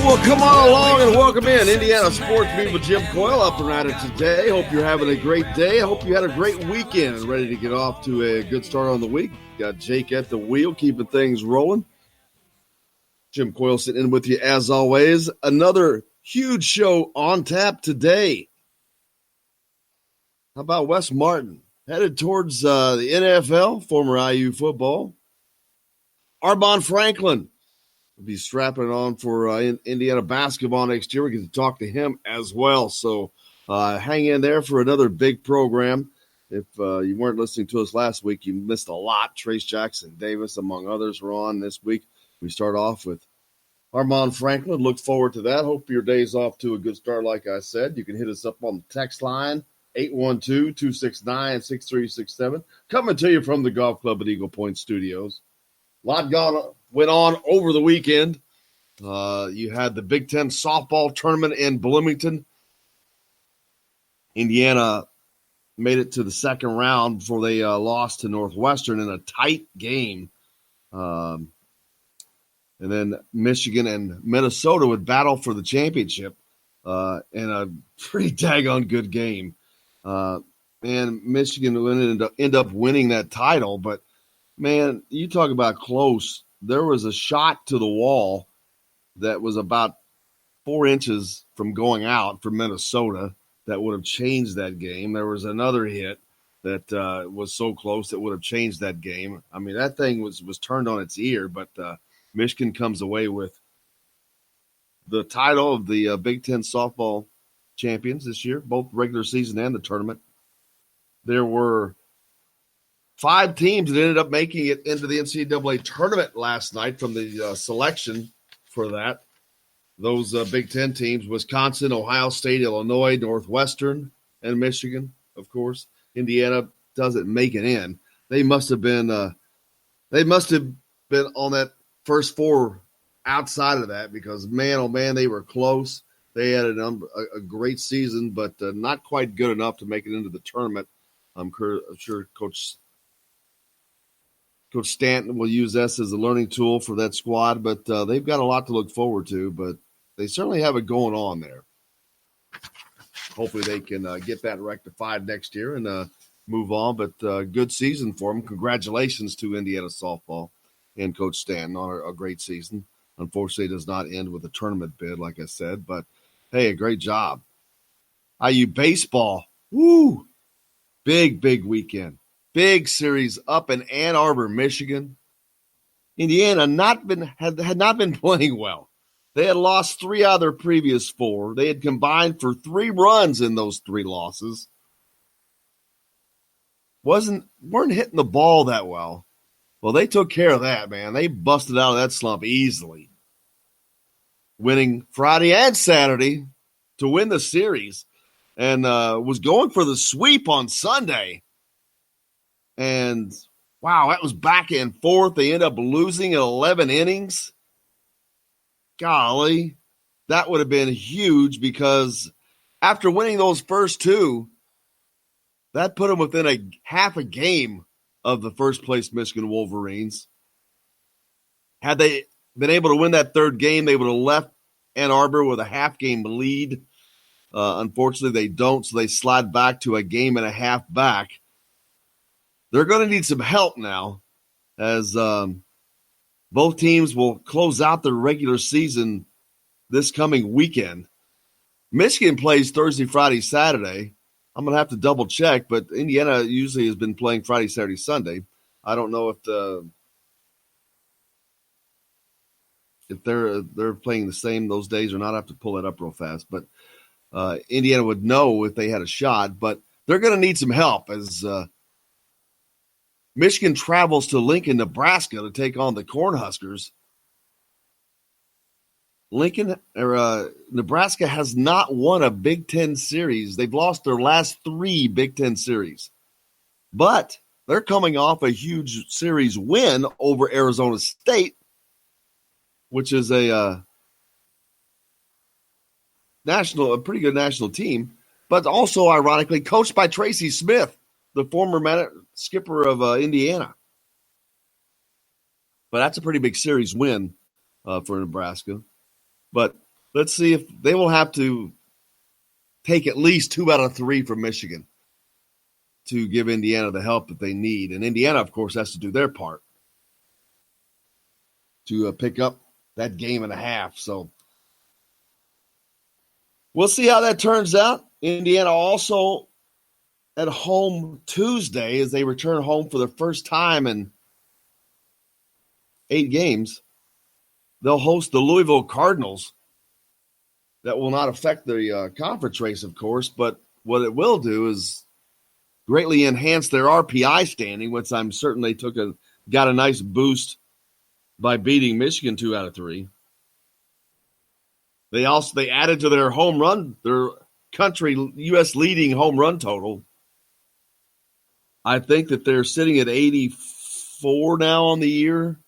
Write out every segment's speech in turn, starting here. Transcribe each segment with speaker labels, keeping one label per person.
Speaker 1: Well, come on along and welcome in Indiana Sports Beat with Jim Coyle up and at it today. Hope you're having a great day. I hope you had a great weekend and ready to get off to a good start on the week. Got Jake at the wheel, keeping things rolling. Jim Coyle sitting in with you as always. Another huge show on tap today. How about Wes Martin? Headed towards the NFL, former IU football. Armaan Franklin will be strapping on for Indiana basketball next year. We get to talk to him as well. So hang in there for another big program. If you weren't listening to us last week, you missed a lot. Trace Jackson Davis, among others, were on this week. We start off with Armaan Franklin. Look forward to that. Hope your day's off to a good start, like I said. You can hit us up on the text line, 812-269-6367. Coming to you from the Golf Club at Eagle Point Studios. A lot went on over the weekend. You had the Big Ten softball tournament in Bloomington. Indiana made it to the second round before they lost to Northwestern in a tight game. And then Michigan and Minnesota would battle for the championship in a pretty daggone good game. And Michigan would end up winning that title. But, man, you talk about close. There was a shot to the wall that was about 4 inches from going out for Minnesota that would have changed that game. There was another hit that was so close that would have changed that game. I mean, that thing was turned on its ear, but Michigan comes away with the title of the Big Ten softball champions this year, both regular season and the tournament. There were 5 teams that ended up making it into the NCAA tournament last night from the selection for that. Those Big Ten teams: Wisconsin, Ohio State, Illinois, Northwestern, and Michigan, of course. Indiana doesn't make it in. They must have been on that first 4 outside of that because, man, oh, man, they were close. They had a great season, but not quite good enough to make it into the tournament. I'm sure Coach Stanton will use this as a learning tool for that squad, but they've got a lot to look forward to, but they certainly have it going on there. Hopefully they can get that rectified next year and move on, but good season for them. Congratulations to Indiana softball and Coach Stanton on a great season. Unfortunately, it does not end with a tournament bid, like I said, but, hey, a great job. IU baseball, woo, big weekend. Big series up in Ann Arbor, Michigan. Indiana had not been playing well. They had lost 3 out of their previous 4. They had combined for 3 runs in those 3 losses. Weren't hitting the ball that well. Well, they took care of that, man. They busted out of that slump easily, winning Friday and Saturday to win the series, and was going for the sweep on Sunday. And, wow, that was back and forth. They ended up losing in 11 innings. Golly, that would have been huge because after winning those first 2, that put them within a half a game of the first-place Michigan Wolverines. Had they been able to win that 3rd game, they would have left Ann Arbor with a half-game lead. Unfortunately, they don't, so they slide back to a game and a half back. They're going to need some help now as both teams will close out their regular season this coming weekend. Michigan plays Thursday, Friday, Saturday. I'm going to have to double check, but Indiana usually has been playing Friday, Saturday, Sunday. I don't know if they're playing the same those days or not. I have to pull that up real fast. But Indiana would know if they had a shot, but they're going to need some help as Michigan travels to Lincoln, Nebraska to take on the Cornhuskers. Nebraska has not won a Big Ten series. They've lost their last 3 Big Ten series. But they're coming off a huge series win over Arizona State, which is a pretty good national team, but also, ironically, coached by Tracy Smith, the former skipper of Indiana. But that's a pretty big series win for Nebraska. But Let's see if they will have to take at least 2 out of 3 from Michigan to give Indiana the help that they need. And Indiana, of course, has to do their part to pick up that game and a half. So we'll see how that turns out. Indiana also at home Tuesday as they return home for the first time in 8 games. They'll host the Louisville Cardinals. That will not affect the conference race, of course, but what it will do is greatly enhance their RPI standing, which I'm certain they got a nice boost by beating Michigan 2 out of 3. They added to their home run, their country U.S. leading home run total. I think that they're sitting at 84 now on the year.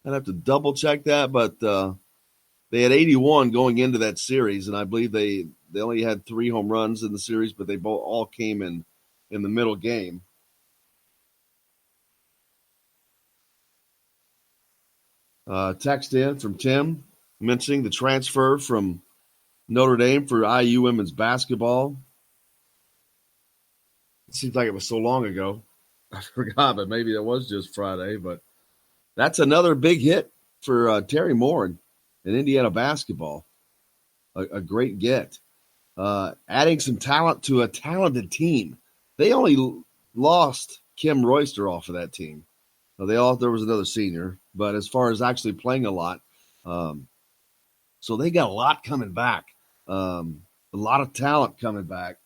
Speaker 1: I'd have to double check that, but they had 81 going into that series, and I believe they only had 3 home runs in the series, but they all came in the middle game. Text in from Tim mentioning the transfer from Notre Dame for IU women's basketball. It seems like it was so long ago. I forgot, but maybe it was just Friday. But that's another big hit for Terry Moore in Indiana basketball. A great get. Adding some talent to a talented team. They only lost Kim Royster off of that team. There was another senior, but as far as actually playing a lot, so they got a lot coming back. A lot of talent coming back.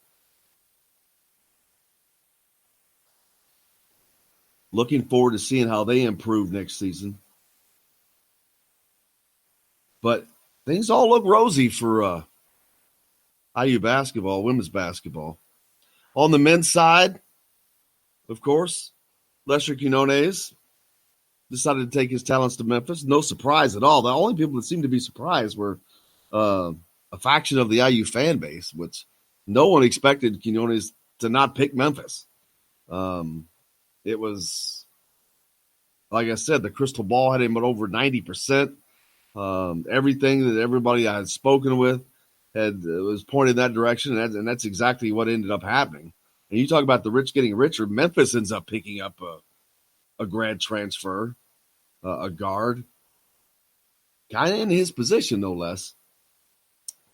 Speaker 1: Looking forward to seeing how they improve next season. But things all look rosy for IU basketball, women's basketball. On the men's side, of course, Lester Quinones decided to take his talents to Memphis. No surprise at all. The only people that seemed to be surprised were a faction of the IU fan base, which no one expected Quinones to not pick Memphis. It was, like I said, the crystal ball had him at over 90%. Everything that everybody I had spoken with was pointed in that direction, and that's exactly what ended up happening. And you talk about the rich getting richer. Memphis ends up picking up a grad transfer, a guard, kind of in his position, no less.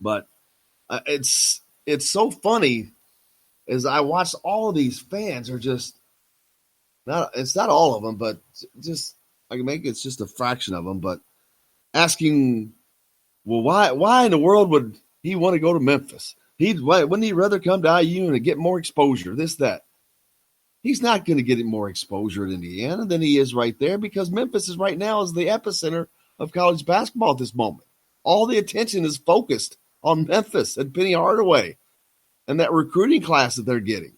Speaker 1: But it's so funny as I watch all of these fans are just it's not all of them, but just I can make it's just a fraction of them, but asking, well, why in the world would he want to go to Memphis? Wouldn't he rather come to IU and get more exposure? This, that. He's not going to get more exposure in Indiana than he is right there because Memphis is right now is the epicenter of college basketball at this moment. All the attention is focused on Memphis and Penny Hardaway and that recruiting class that they're getting.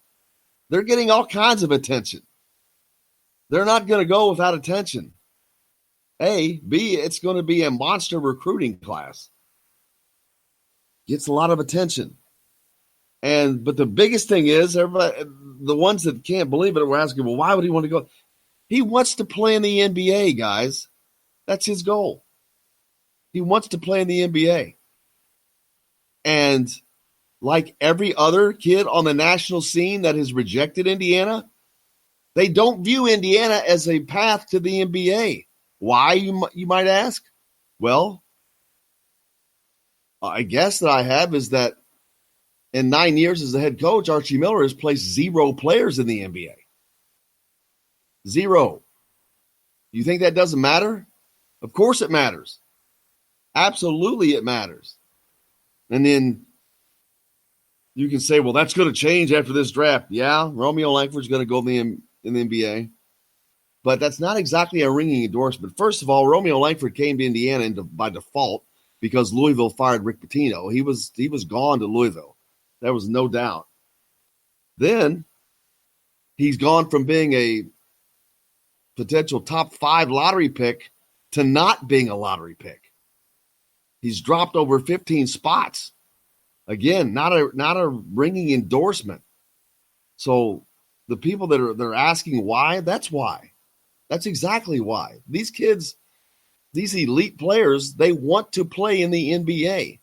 Speaker 1: They're getting all kinds of attention. They're not going to go without attention. A, B, it's going to be a monster recruiting class. Gets a lot of attention. But the biggest thing is, everybody, the ones that can't believe it were asking, well, why would he want to go? He wants to play in the NBA, guys. That's his goal. He wants to play in the NBA. And like every other kid on the national scene that has rejected Indiana, they don't view Indiana as a path to the NBA. Why, you might ask? Well, I guess that I have is that in 9 years as the head coach, Archie Miller has placed 0 players in the NBA. 0. You think that doesn't matter? Of course it matters. Absolutely it matters. And then you can say, well, that's going to change after this draft. Yeah, Romeo Langford's going to go in the NBA. But that's not exactly a ringing endorsement. First of all, Romeo Langford came to Indiana by default because Louisville fired Rick Pitino. He was gone to Louisville. There was no doubt. Then he's gone from being a potential top 5 lottery pick to not being a lottery pick. He's dropped over 15 spots. Again, not a ringing endorsement. So the people they're asking why, that's why. That's exactly why. These kids, these elite players, they want to play in the NBA.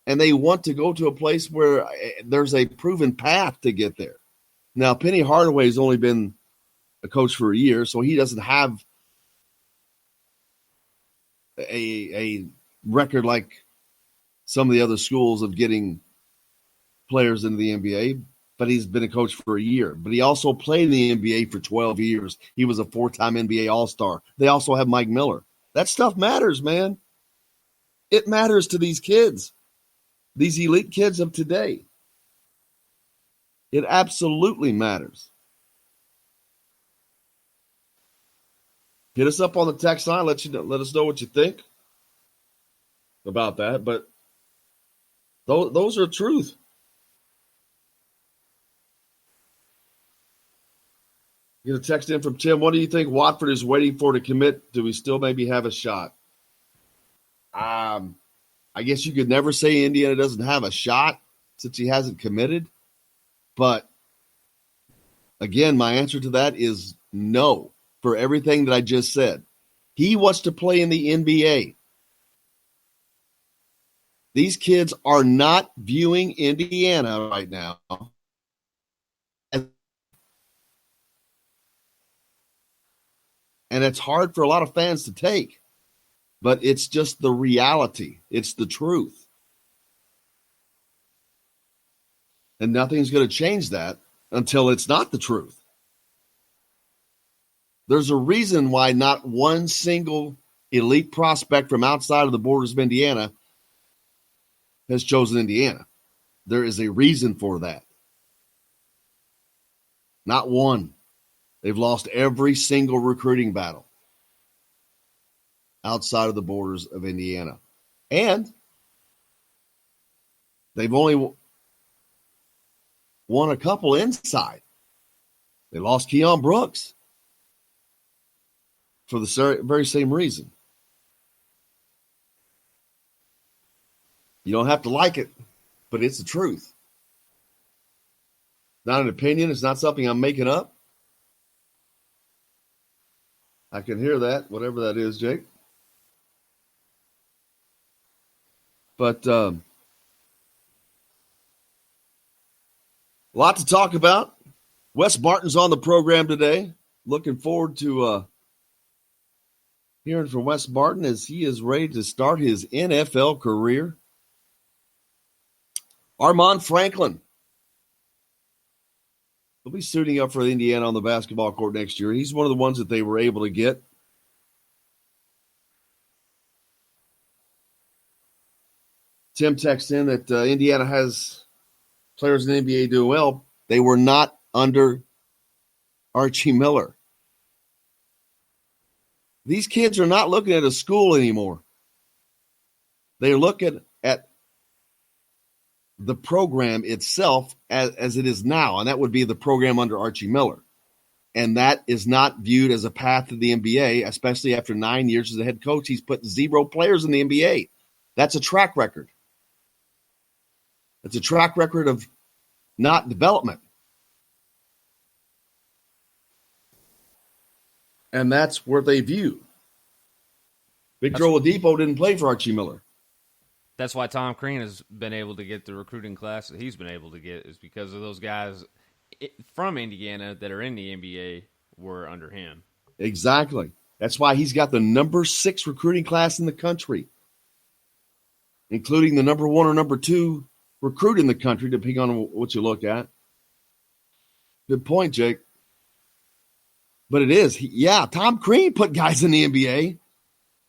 Speaker 1: And they want to go to a place where there's a proven path to get there. Now, Penny Hardaway's only been a coach for a year, so he doesn't have a record like some of the other schools of getting players into the NBA, but he's been a coach for a year. But he also played in the NBA for 12 years. He was a 4-time NBA All-Star. They also have Mike Miller. That stuff matters, man. It matters to these kids, these elite kids of today. It absolutely matters. Hit us up on the text line. Let us know what you think about that. But those are truth. Get a text in from Tim. What do you think Watford is waiting for to commit? Do we still maybe have a shot? I guess you could never say Indiana doesn't have a shot since he hasn't committed. But, again, my answer to that is no for everything that I just said. He wants to play in the NBA. These kids are not viewing Indiana right now. And it's hard for a lot of fans to take. But it's just the reality. It's the truth. And nothing's going to change that until it's not the truth. There's a reason why not one single elite prospect from outside of the borders of Indiana has chosen Indiana. There is a reason for that. Not one. They've lost every single recruiting battle outside of the borders of Indiana. And they've only won a couple inside. They lost Keon Brooks for the very same reason. You don't have to like it, but it's the truth. Not an opinion. It's not something I'm making up. I can hear that, whatever that is, Jake. But a lot to talk about. Wes Martin's on the program today. Looking forward to hearing from Wes Martin as he is ready to start his NFL career. Armaan Franklin will be suiting up for Indiana on the basketball court next year. He's one of the ones that they were able to get. Tim texts in that Indiana has players in the NBA doing well. They were not under Archie Miller. These kids are not looking at a school anymore. They're looking at the program itself as it is now, and that would be the program under Archie Miller. And that is not viewed as a path to the NBA, especially after 9 years as a head coach. He's put 0 players in the NBA. That's a track record. It's a track record of not development. And that's where they view. Victor Oladipo didn't play for Archie Miller.
Speaker 2: That's why Tom Crean has been able to get the recruiting class that he's been able to get, is because of those guys from Indiana that are in the NBA were under him.
Speaker 1: Exactly. That's why he's got the number 6 recruiting class in the country, including the number 1 or number 2 recruit in the country, depending on what you look at. Good point, Jake. But it is. Tom Crean put guys in the NBA.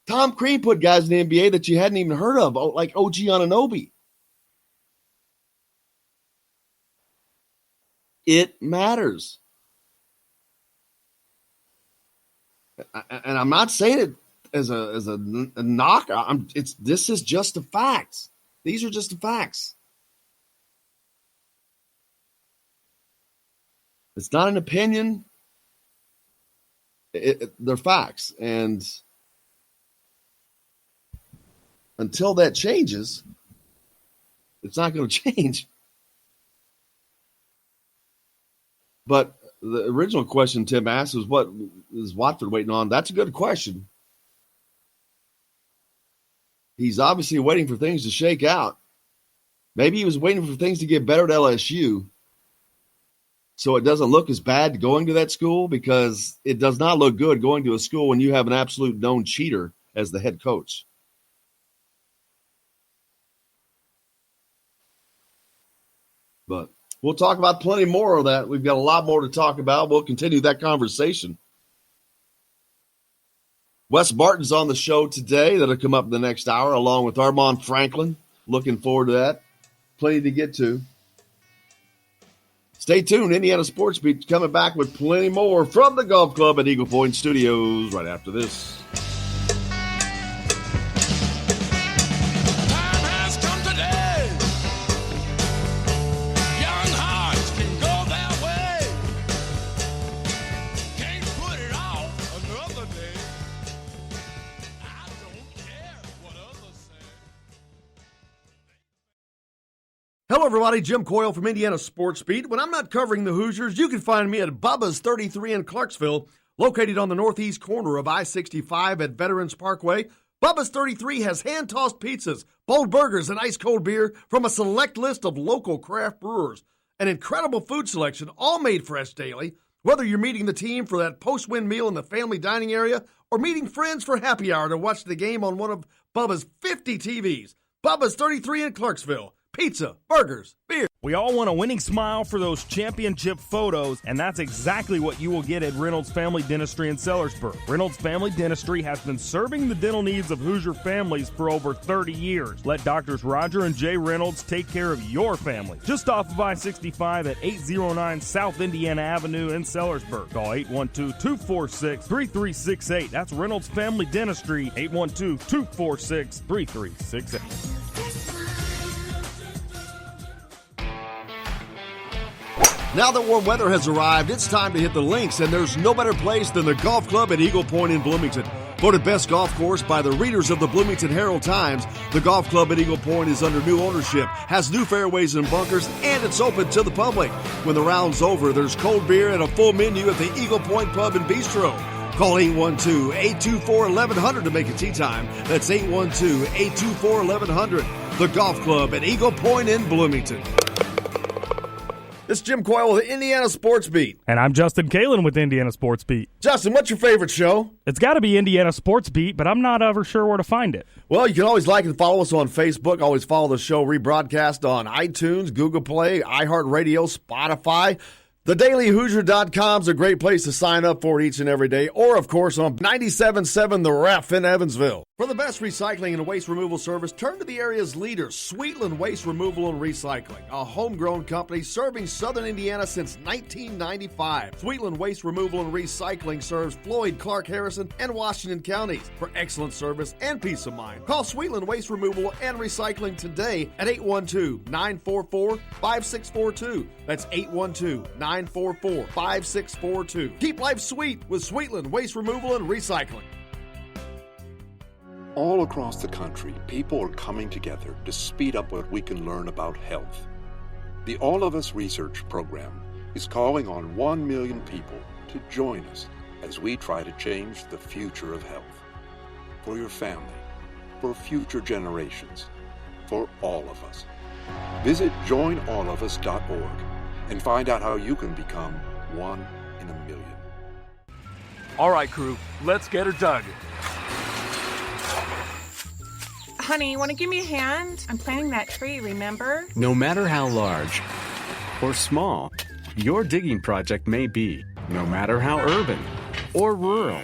Speaker 1: Tom Crean put guys in the NBA that you hadn't even heard of, like OG Anunoby. It matters. And I'm not saying it as a knock. This is just the facts. These are just the facts. It's not an opinion. They're facts. And until that changes, it's not going to change. But the original question Tim asked was, what is Watford waiting on? That's a good question. He's obviously waiting for things to shake out. Maybe he was waiting for things to get better at LSU so it doesn't look as bad going to that school, because it does not look good going to a school when you have an absolute known cheater as the head coach. But we'll talk about plenty more of that. We've got a lot more to talk about. We'll continue that conversation. Wes Martin's on the show today. That'll come up in the next hour, along with Armaan Franklin. Looking forward to that. Plenty to get to. Stay tuned. Indiana Sports Beat coming back with plenty more from the Golf Club at Eagle Point Studios right after this. Hello, everybody. Jim Coyle from Indiana Sports Beat. When I'm not covering the Hoosiers, you can find me at Bubba's 33 in Clarksville, located on the northeast corner of I-65 at Veterans Parkway. Bubba's 33 has hand-tossed pizzas, bold burgers, and ice-cold beer from a select list of local craft brewers. An incredible food selection, all made fresh daily. Whether you're meeting the team for that post-win meal in the family dining area or meeting friends for happy hour to watch the game on one of Bubba's 50 TVs. Bubba's 33 in Clarksville. Pizza, burgers, beer.
Speaker 3: We all want a winning smile for those championship photos, and that's exactly what you will get at Reynolds Family Dentistry in Sellersburg. Reynolds Family Dentistry has been serving the dental needs of Hoosier families for over 30 years. Let Doctors Roger and Jay Reynolds take care of your family. Just off of I-65 at 809 South Indiana Avenue in Sellersburg. Call 812-246-3368. That's Reynolds Family Dentistry, 812-246-3368.
Speaker 1: Now that warm weather has arrived, it's time to hit the links, and there's no better place than the Golf Club at Eagle Point in Bloomington. Voted best golf course by the readers of the Bloomington Herald-Times, the Golf Club at Eagle Point is under new ownership, has new fairways and bunkers, and it's open to the public. When the round's over, there's cold beer and a full menu at the Eagle Point Pub and Bistro. Call 812-824-1100 to make a tee time. That's 812-824-1100. The Golf Club at Eagle Point in Bloomington. This is Jim Coyle with Indiana Sports Beat.
Speaker 3: And I'm Justin Kalen with Indiana Sports Beat.
Speaker 1: Justin, what's your favorite show?
Speaker 3: It's got to be Indiana Sports Beat, but I'm not ever sure where to find it.
Speaker 1: Well, you can always like and follow us on Facebook. Always follow the show rebroadcast on iTunes, Google Play, iHeartRadio, Spotify. TheDailyHoosier.com is a great place to sign up for it each and every day. Or, of course, on 97.7 The Ref in Evansville. For the best recycling and waste removal service, turn to the area's leader, Sweetland Waste Removal and Recycling, a homegrown company serving southern Indiana since 1995. Sweetland Waste Removal and Recycling serves Floyd, Clark, Harrison, and Washington counties. For excellent service and peace of mind, call Sweetland Waste Removal and Recycling today at 812-944-5642. That's 812-944-5642. Keep life sweet with Sweetland Waste Removal and Recycling.
Speaker 4: All across the country, people are coming together to speed up what we can learn about health. The All of Us Research Program is calling on 1 million people to join us as we try to change the future of health. For your family, for future generations, for all of us. Visit joinallofus.org and find out how you can become 1 in a million.
Speaker 5: All right, crew, let's get her dug.
Speaker 6: Honey, you want to give me a hand? I'm planting that tree, remember?
Speaker 7: No matter how large or small your digging project may be, no matter how urban or rural,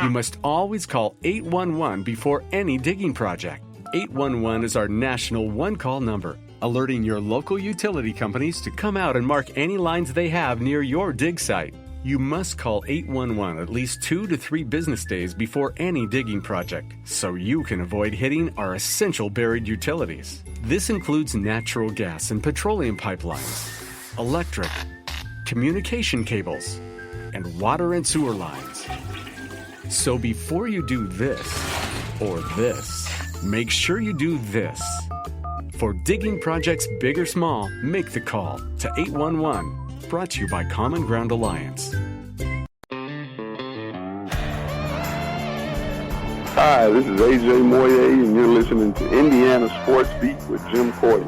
Speaker 7: you must always call 811 before any digging project. 811 is our national one-call number, alerting your local utility companies to come out and mark any lines they have near your dig site. You must call 811 at least 2 to 3 business days before any digging project, so you can avoid hitting our essential buried utilities. This includes natural gas and petroleum pipelines, electric, communication cables, and water and sewer lines. So before you do this or this, make sure you do this. For digging projects big or small, make the call to 811. Brought to you by Common Ground Alliance.
Speaker 8: Hi, this is AJ Moye, and you're listening to Indiana Sports Beat with Jim Coyle.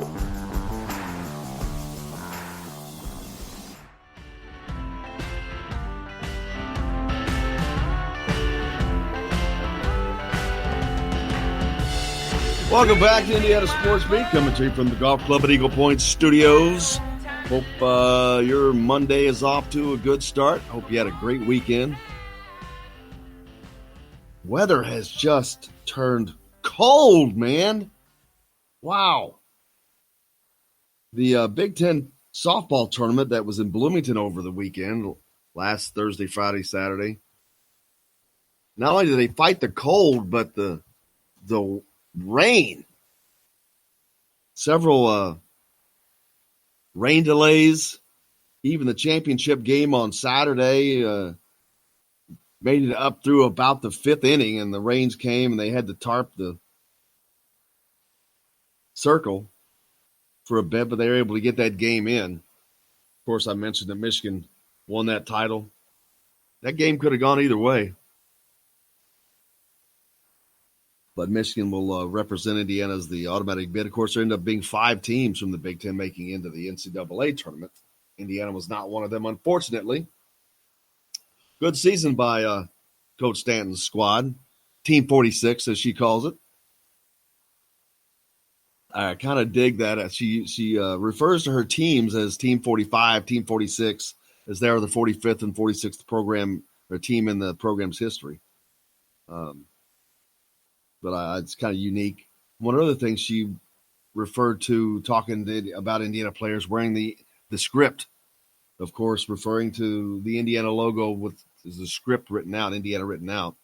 Speaker 1: Welcome back to Indiana Sports Beat, coming to you from the Golf Club at Eagle Point Studios. Hope your Monday is off to a good start. Hope you had a great weekend. Weather has just turned cold, man. Wow. The Big Ten softball tournament that was in Bloomington over the weekend, last Thursday, Friday, Saturday. Not only did they fight the cold, but the rain. Several rain delays. Even the championship game on Saturday made it up through about the fifth inning, and the rains came, and they had to tarp the circle for a bit, but they were able to get that game in. Of course, I mentioned that Michigan won that title. That game could have gone either way. But Michigan will represent Indiana as the automatic bid. Of course, there ended up being 5 teams from the Big Ten making into the NCAA tournament. Indiana was not one of them, unfortunately. Good season by Coach Stanton's squad. Team 46, as she calls it. I kind of dig that. She refers to her teams as Team 45, Team 46, as they are the 45th and 46th program or team in the program's history. But it's kind of unique. One other thing she referred to, talking about Indiana players wearing the script, of course, referring to the Indiana logo with the script written out, Indiana written out.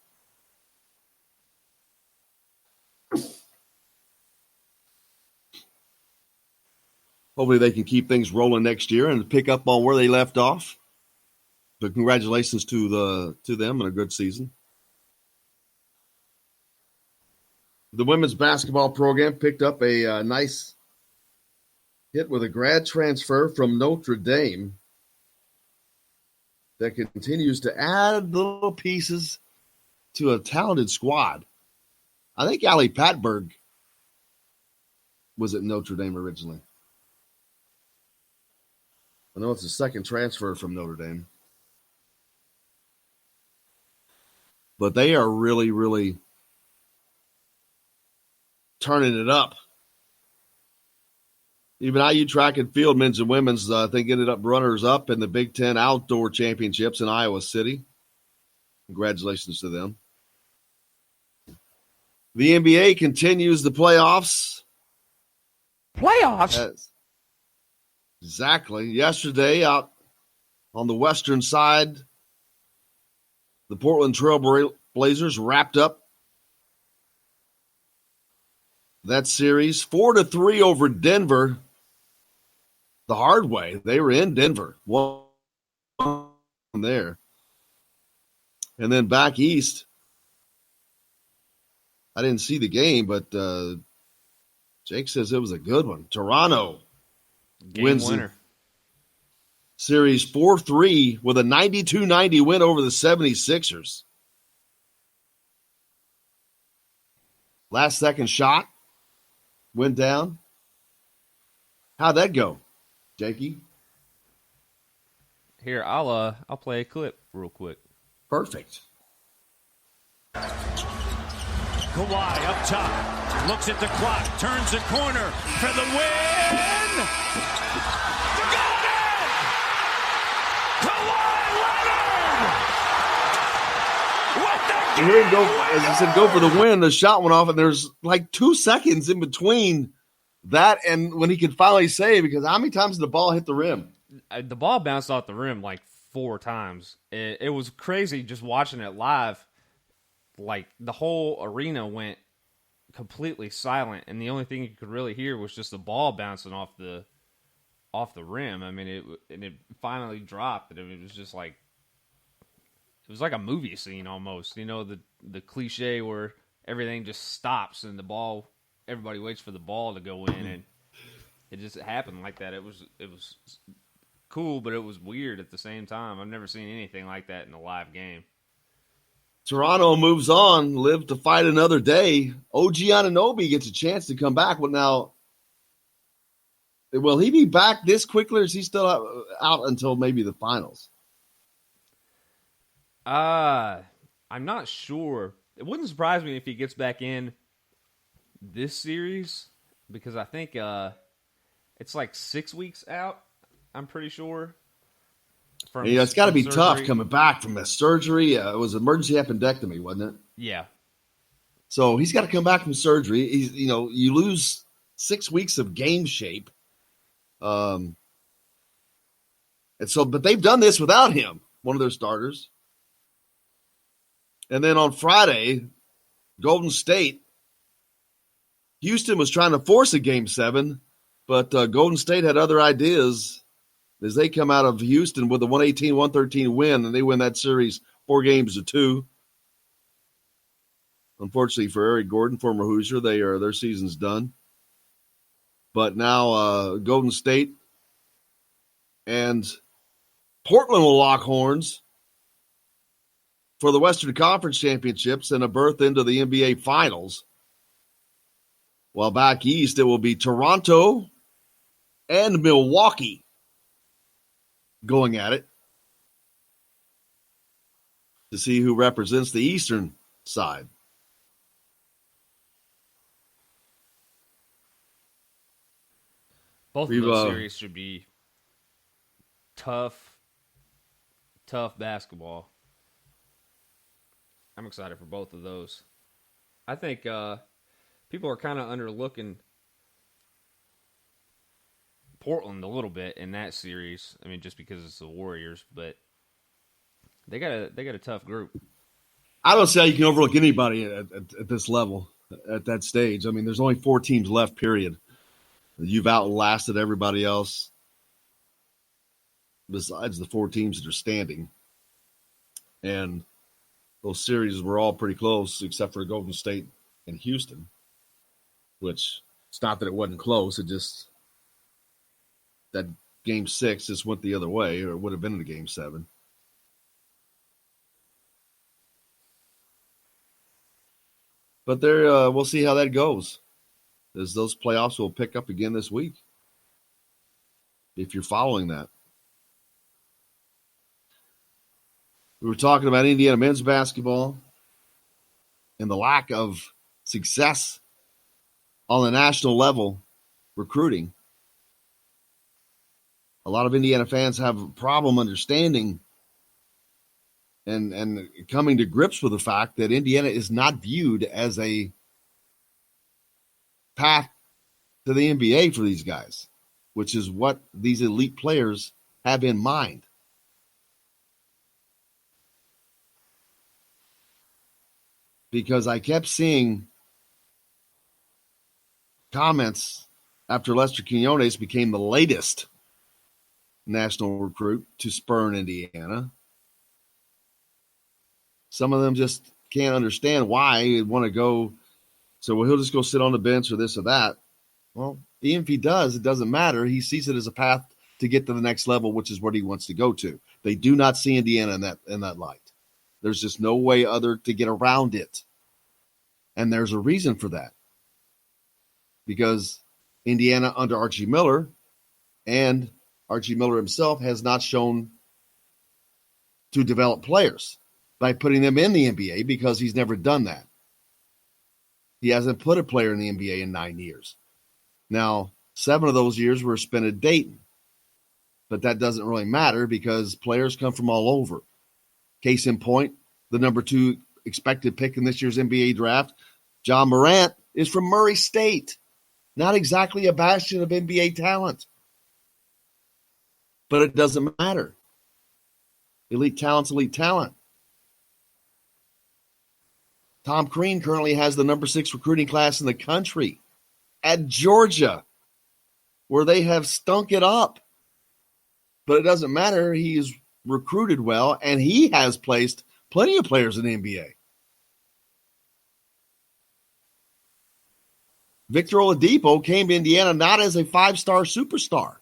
Speaker 1: Hopefully they can keep things rolling next year and pick up on where they left off. But congratulations to them and a good season. The women's basketball program picked up a nice hit with a grad transfer from Notre Dame that continues to add little pieces to a talented squad. I think Allie Patberg was at Notre Dame originally. I know it's the second transfer from Notre Dame. But they are really, really turning it up. Even IU track and field, men's and women's, I think ended up runners-up in the Big Ten Outdoor Championships in Iowa City. Congratulations to them. The NBA continues the playoffs.
Speaker 9: Playoffs?
Speaker 1: Exactly. Yesterday, out on the western side, the Portland Trail Blazers wrapped up that series 4-3 over Denver the hard way. They were in Denver. One there. And then back east, I didn't see the game, but Jake says it was a good one. Toronto wins
Speaker 2: winner.
Speaker 1: Series 4-3 with a 92-90 win over the 76ers. Last second shot went down. How'd that go, Jakey?
Speaker 2: Here, I'll play a clip real quick.
Speaker 1: Perfect.
Speaker 10: Kawhi up top, looks at the clock, turns the corner for the win. The golden! Kawhi Leonard! With the
Speaker 1: You heard him go, as he said, go for the win. The shot went off, and there's like 2 seconds in between that and when he could finally say, because how many times did the ball hit the rim?
Speaker 2: The ball bounced off the rim like 4 times. It was crazy just watching it live. Like, the whole arena went completely silent, and the only thing you could really hear was just the ball bouncing off the rim. I mean, it finally dropped, and it was just like, it was like a movie scene almost. You know, the cliche where everything just stops and everybody waits for the ball to go in, and it just happened like that. It was cool, but it was weird at the same time. I've never seen anything like that in a live game.
Speaker 1: Toronto moves on, live to fight another day. OG Anunoby gets a chance to come back. Well, now, will he be back this quickly, or is he still out until maybe the finals?
Speaker 2: I'm not sure. It wouldn't surprise me if he gets back in this series, because I think it's like 6 weeks out, I'm pretty sure.
Speaker 1: It's got to be tough coming back from a surgery. It was emergency appendectomy, wasn't it?
Speaker 2: Yeah.
Speaker 1: So he's got to come back from surgery. You lose 6 weeks of game shape. And so, but they've done this without him, one of their starters. And then on Friday, Golden State, Houston was trying to force a Game 7, but Golden State had other ideas as they come out of Houston with a 118-113 win, and they win that series 4-2. Unfortunately for Eric Gordon, former Hoosier, their season's done. But now Golden State and Portland will lock horns for the Western Conference Championships and a berth into the NBA Finals. While back east, it will be Toronto and Milwaukee going at it to see who represents the eastern side.
Speaker 2: Both of those series should be tough basketball. I'm excited for both of those. I think people are kind of underlooking Portland a little bit in that series. I mean, just because it's the Warriors, but they got a tough group.
Speaker 1: I don't see how you can overlook anybody at this level, at that stage. I mean, there's only 4 teams left, period. You've outlasted everybody else besides the 4 teams that are standing. And those series were all pretty close, except for Golden State and Houston, which it's not that it wasn't close. It just that Game 6 just went the other way, or it would have been in a Game 7. But we'll see how that goes, as those playoffs will pick up again this week, if you're following that. We were talking about Indiana men's basketball and the lack of success on the national level recruiting. A lot of Indiana fans have a problem understanding and coming to grips with the fact that Indiana is not viewed as a path to the NBA for these guys, which is what these elite players have in mind. Because I kept seeing comments after Lester Quinones became the latest national recruit to spurn Indiana. Some of them just can't understand why he'd want to go. So, well, he'll just go sit on the bench or this or that. Well, even if he does, it doesn't matter. He sees it as a path to get to the next level, which is what he wants to go to. They do not see Indiana in that light. There's just no way other to get around it. And there's a reason for that. Because Indiana under Archie Miller and Archie Miller himself has not shown to develop players by putting them in the NBA, because he's never done that. He hasn't put a player in the NBA in 9 years. Now, 7 of those years were spent at Dayton. But that doesn't really matter because players come from all over. Case in point, the number 2 expected pick in this year's NBA draft, John Morant, is from Murray State. Not exactly a bastion of NBA talent. But it doesn't matter. Elite talent's elite talent. Tom Crean currently has the number 6 recruiting class in the country at Georgia, where they have stunk it up. But it doesn't matter. He's recruited well, and he has placed plenty of players in the NBA. Victor Oladipo came to Indiana not as a 5-star superstar.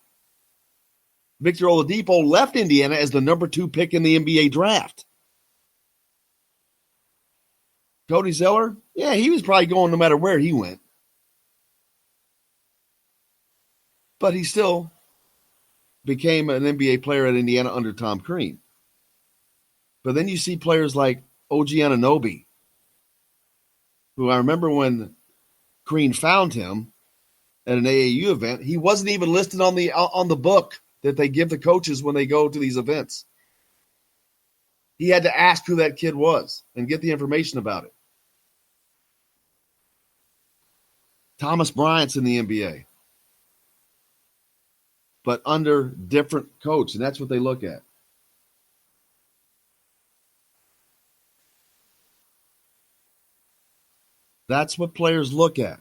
Speaker 1: Victor Oladipo left Indiana as the number 2 pick in the NBA draft. Cody Zeller, yeah, he was probably going no matter where he went. But he still became an NBA player at Indiana under Tom Crean. But then you see players like OG Anunoby, who I remember when Crean found him at an AAU event, he wasn't even listed on the book that they give the coaches when they go to these events. He had to ask who that kid was and get the information about it. Thomas Bryant's in the NBA, but under different coach, and that's what they look at. That's what players look at.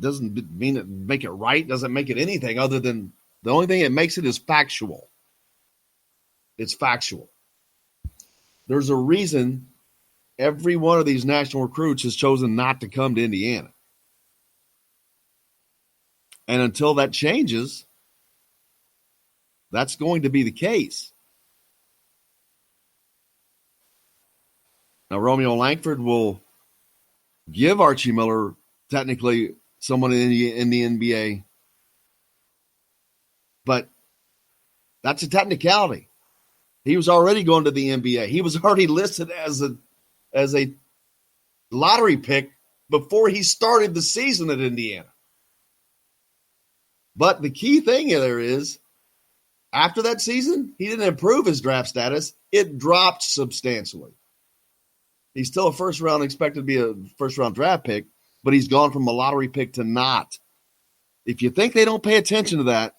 Speaker 1: Doesn't mean it make it right, doesn't make it anything other than the only thing that makes it is factual. It's factual. There's a reason every one of these national recruits has chosen not to come to Indiana. And until that changes, that's going to be the case. Now, Romeo Langford will give Archie Miller technically someone in the NBA, but that's a technicality. He was already going to the NBA. He was already listed as a lottery pick before he started the season at Indiana. But the key thing there is, after that season, he didn't improve his draft status. It dropped substantially. He's still a first-round, expected to be a first-round draft pick, but he's gone from a lottery pick to not. If you think they don't pay attention to that,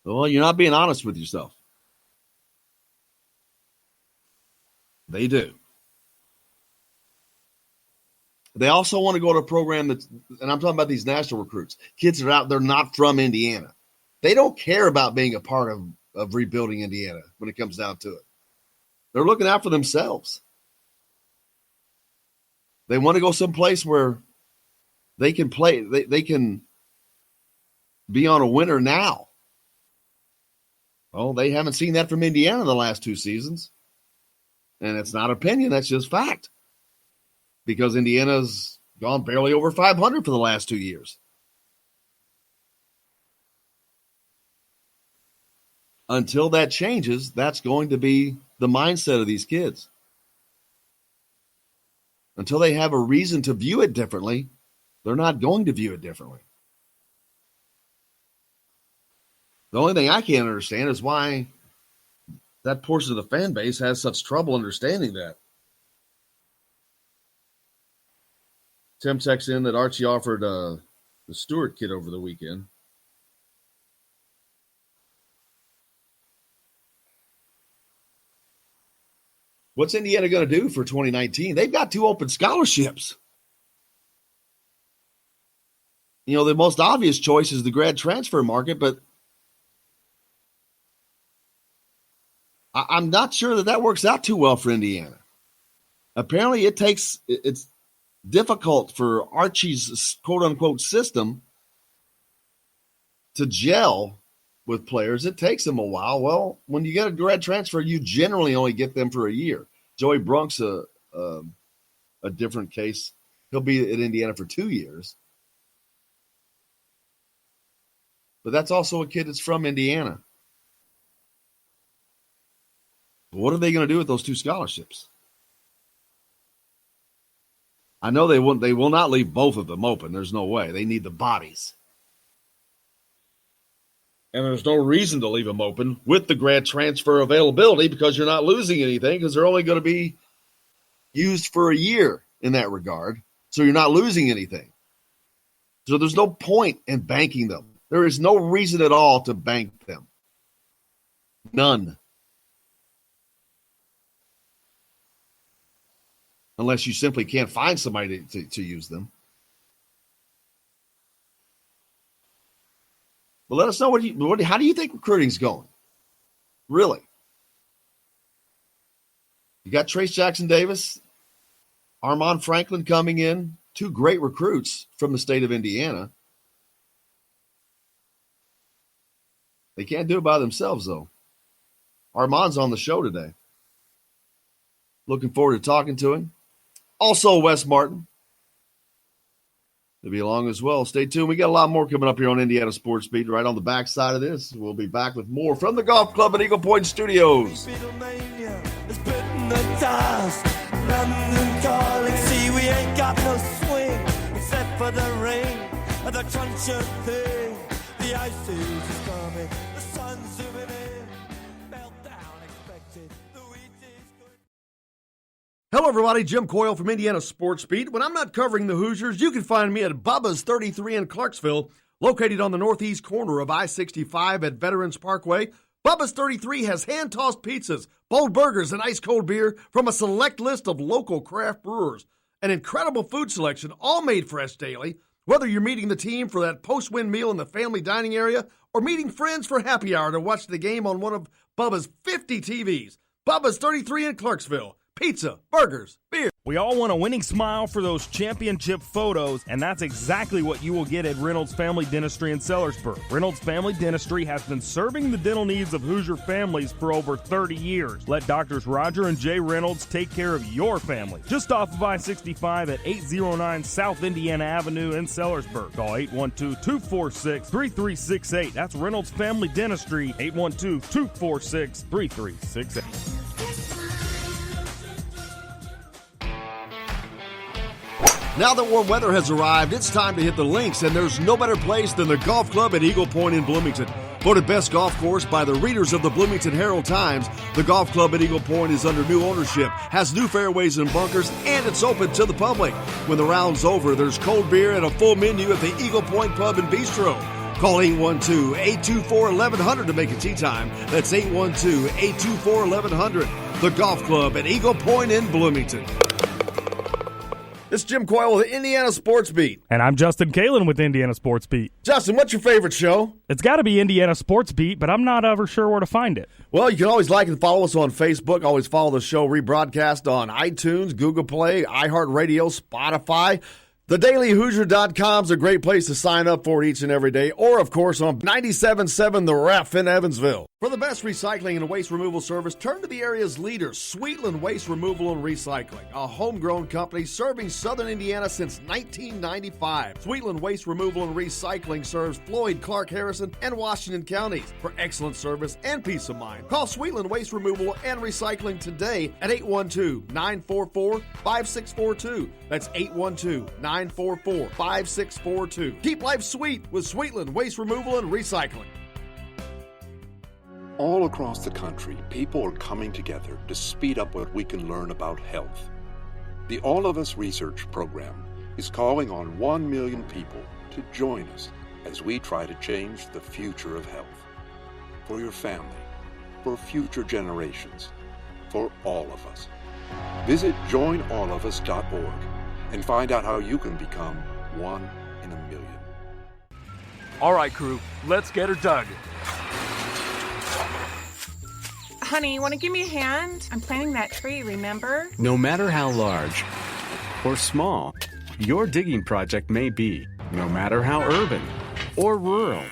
Speaker 1: well, you're not being honest with yourself. They do. They also want to go to a program that's, and I'm talking about these national recruits, kids that are out there not from Indiana. They don't care about being a part of rebuilding Indiana when it comes down to it. They're looking out for themselves. They want to go someplace where they can play, they can be on a winner now. Well, they haven't seen that from Indiana in the last 2 seasons. And it's not opinion, that's just fact. Because Indiana's gone barely over 500 for the last 2 years. Until that changes, that's going to be the mindset of these kids. Until they have a reason to view it differently, they're not going to view it differently. The only thing I can't understand is why that portion of the fan base has such trouble understanding that. Tim checks in that Archie offered the Stewart kid over the weekend. What's Indiana going to do for 2019? They've got 2 open scholarships. You know, the most obvious choice is the grad transfer market, but I'm not sure that works out too well for Indiana. Apparently it's difficult for Archie's quote-unquote system to gel with players. It takes them a while. Well, when you get a grad transfer, you generally only get them for a year. Joey Brunk's a different case. He'll be at Indiana for 2 years. But that's also a kid that's from Indiana. What are they going to do with those 2 scholarships? I know they will not leave both of them open. There's no way. They need the bodies. And there's no reason to leave them open with the grad transfer availability because you're not losing anything because they're only going to be used for a year in that regard. So you're not losing anything. So there's no point in banking them. There is no reason at all to bank them. None. Unless you simply can't find somebody to use them. But let us know how do you think recruiting's going? Really? You got Trace Jackson Davis, Armaan Franklin coming in, 2 great recruits from the state of Indiana. They can't do it by themselves, though. Armaan's on the show today. Looking forward to talking to him. Also, Wes Martin. He'll be along as well. Stay tuned. We got a lot more coming up here on Indiana Sports Beat. Right on the backside of this, we'll be back with more from the Golf Club at Eagle Point Studios. Hello, everybody. Jim Coyle from Indiana Sports Beat. When I'm not covering the Hoosiers, you can find me at Bubba's 33 in Clarksville, located on the northeast corner of I-65 at Veterans Parkway. Bubba's 33 has hand-tossed pizzas, bold burgers, and ice-cold beer from a select list of local craft brewers. An incredible food selection, all made fresh daily. Whether you're meeting the team for that post-win meal in the family dining area or meeting friends for happy hour to watch the game on one of Bubba's 50 TVs. Bubba's 33 in Clarksville. Pizza, burgers, beer.
Speaker 3: We all want a winning smile for those championship photos, and that's exactly what you will get at Reynolds Family Dentistry in Sellersburg. Reynolds Family Dentistry has been serving the dental needs of Hoosier families for over 30 years. Let Doctors Roger and Jay Reynolds take care of your family. Just off of I-65 at 809 South Indiana Avenue in Sellersburg. Call 812-246-3368. That's Reynolds Family Dentistry, 812-246-3368.
Speaker 1: Now that warm weather has arrived, it's time to hit the links, and there's no better place than the Golf Club at Eagle Point in Bloomington. Voted best golf course by the readers of the Bloomington Herald-Times, the Golf Club at Eagle Point is under new ownership, has new fairways and bunkers, and it's open to the public. When the round's over, there's cold beer and a full menu at the Eagle Point Pub and Bistro. Call 812-824-1100 to make a tee time. That's 812-824-1100. The Golf Club at Eagle Point in Bloomington. It's Jim Coyle with Indiana Sports Beat.
Speaker 3: And I'm Justin Kalen with Indiana Sports Beat.
Speaker 1: Justin, what's your favorite show?
Speaker 3: It's got to be Indiana Sports Beat, but I'm not ever sure where to find it.
Speaker 1: Well, you can always like and follow us on Facebook. Always follow the show rebroadcast on iTunes, Google Play, iHeartRadio, Spotify. TheDailyHoosier.com is a great place to sign up for it each and every day. Or, of course, on 97.7 The Ref in Evansville. For the best recycling and waste removal service, turn to the area's leader, Sweetland Waste Removal and Recycling, a homegrown company serving southern Indiana since 1995. Sweetland Waste Removal and Recycling serves Floyd, Clark, Harrison, and Washington counties. For excellent service and peace of mind, call Sweetland Waste Removal and Recycling today at 812-944-5642. That's 812-944-5642. Keep life sweet with Sweetland Waste Removal and Recycling.
Speaker 4: All across the country, people are coming together to speed up what we can learn about health. The All of Us research program is calling on 1 million people to join us as we try to change the future of health. For your family, for future generations, for all of us. Visit joinallofus.org and find out how you can become one in a million.
Speaker 5: All right, crew, let's get her dug.
Speaker 6: Honey, want to give me a hand? I'm planting that tree, remember?
Speaker 7: No matter how large or small your digging project may be, no matter how urban or rural,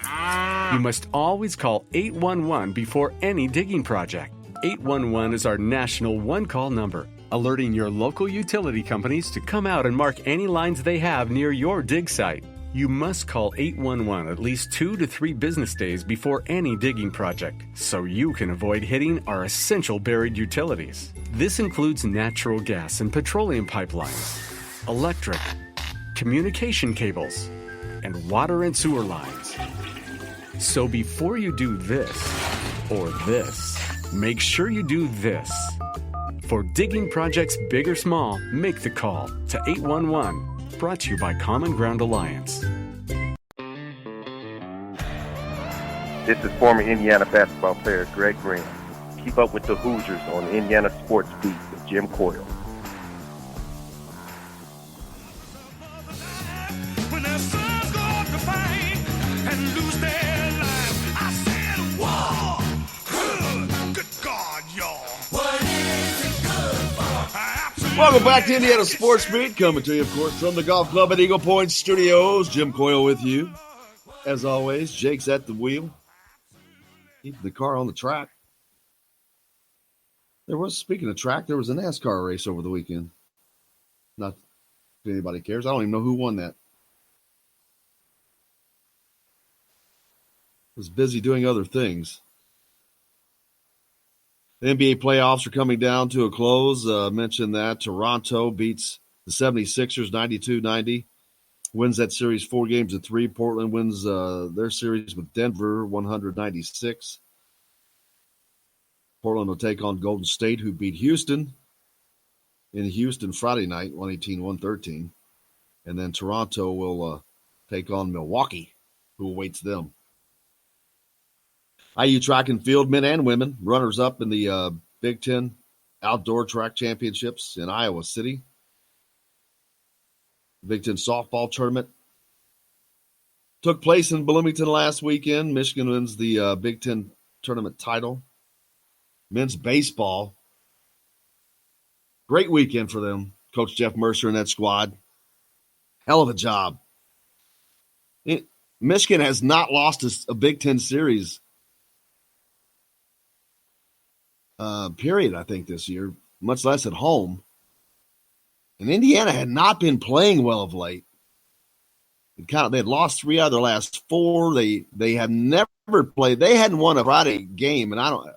Speaker 7: you must always call 811 before any digging project. 811 is our national one-call number, alerting your local utility companies to come out and mark any lines they have near your dig site. You must call 811 at least 2 to 3 business days before any digging project, so you can avoid hitting our essential buried utilities. This includes natural gas and petroleum pipelines, electric, communication cables, and water and sewer lines. So before you do this or this, make sure you do this. For digging projects big or small, make the call to 811. Brought to you by Common Ground Alliance.
Speaker 9: This is former Indiana basketball player Greg Green. Keep up with the Hoosiers on Indiana Sports Beat with Jim Coyle.
Speaker 10: When their sons go off to fight and lose their lives, I said, war! Good God, y'all. What is it good for?
Speaker 1: Welcome back to Indiana Sports Beat, coming to you, of course, from the Golf Club at Eagle Point Studios. Jim Coyle with you. As always, Jake's at the wheel. Keeping the car on the track. Speaking of track, there was a NASCAR race over the weekend. Not if anybody cares. I don't even know who won that. Was busy doing other things. The NBA playoffs are coming down to a close. Mentioned that Toronto beats the 76ers 92-90. Wins that series 4-3. Portland wins their series with Denver 196. Portland will take on Golden State, who beat Houston in Houston Friday night, 118-113. And then Toronto will take on Milwaukee, who awaits them. IU track and field, men and women, runners-up in the Big Ten Outdoor Track Championships in Iowa City. Big Ten softball tournament took place in Bloomington last weekend. Michigan wins the Big Ten tournament title. Men's baseball, great weekend for them. Coach Jeff Mercer and that squad. Hell of a job. Michigan has not lost a Big Ten series, period, I think, this year, much less at home. And Indiana had not been playing well of late. They had lost 3 out of their last 4. They have never played. They hadn't won a Friday game, and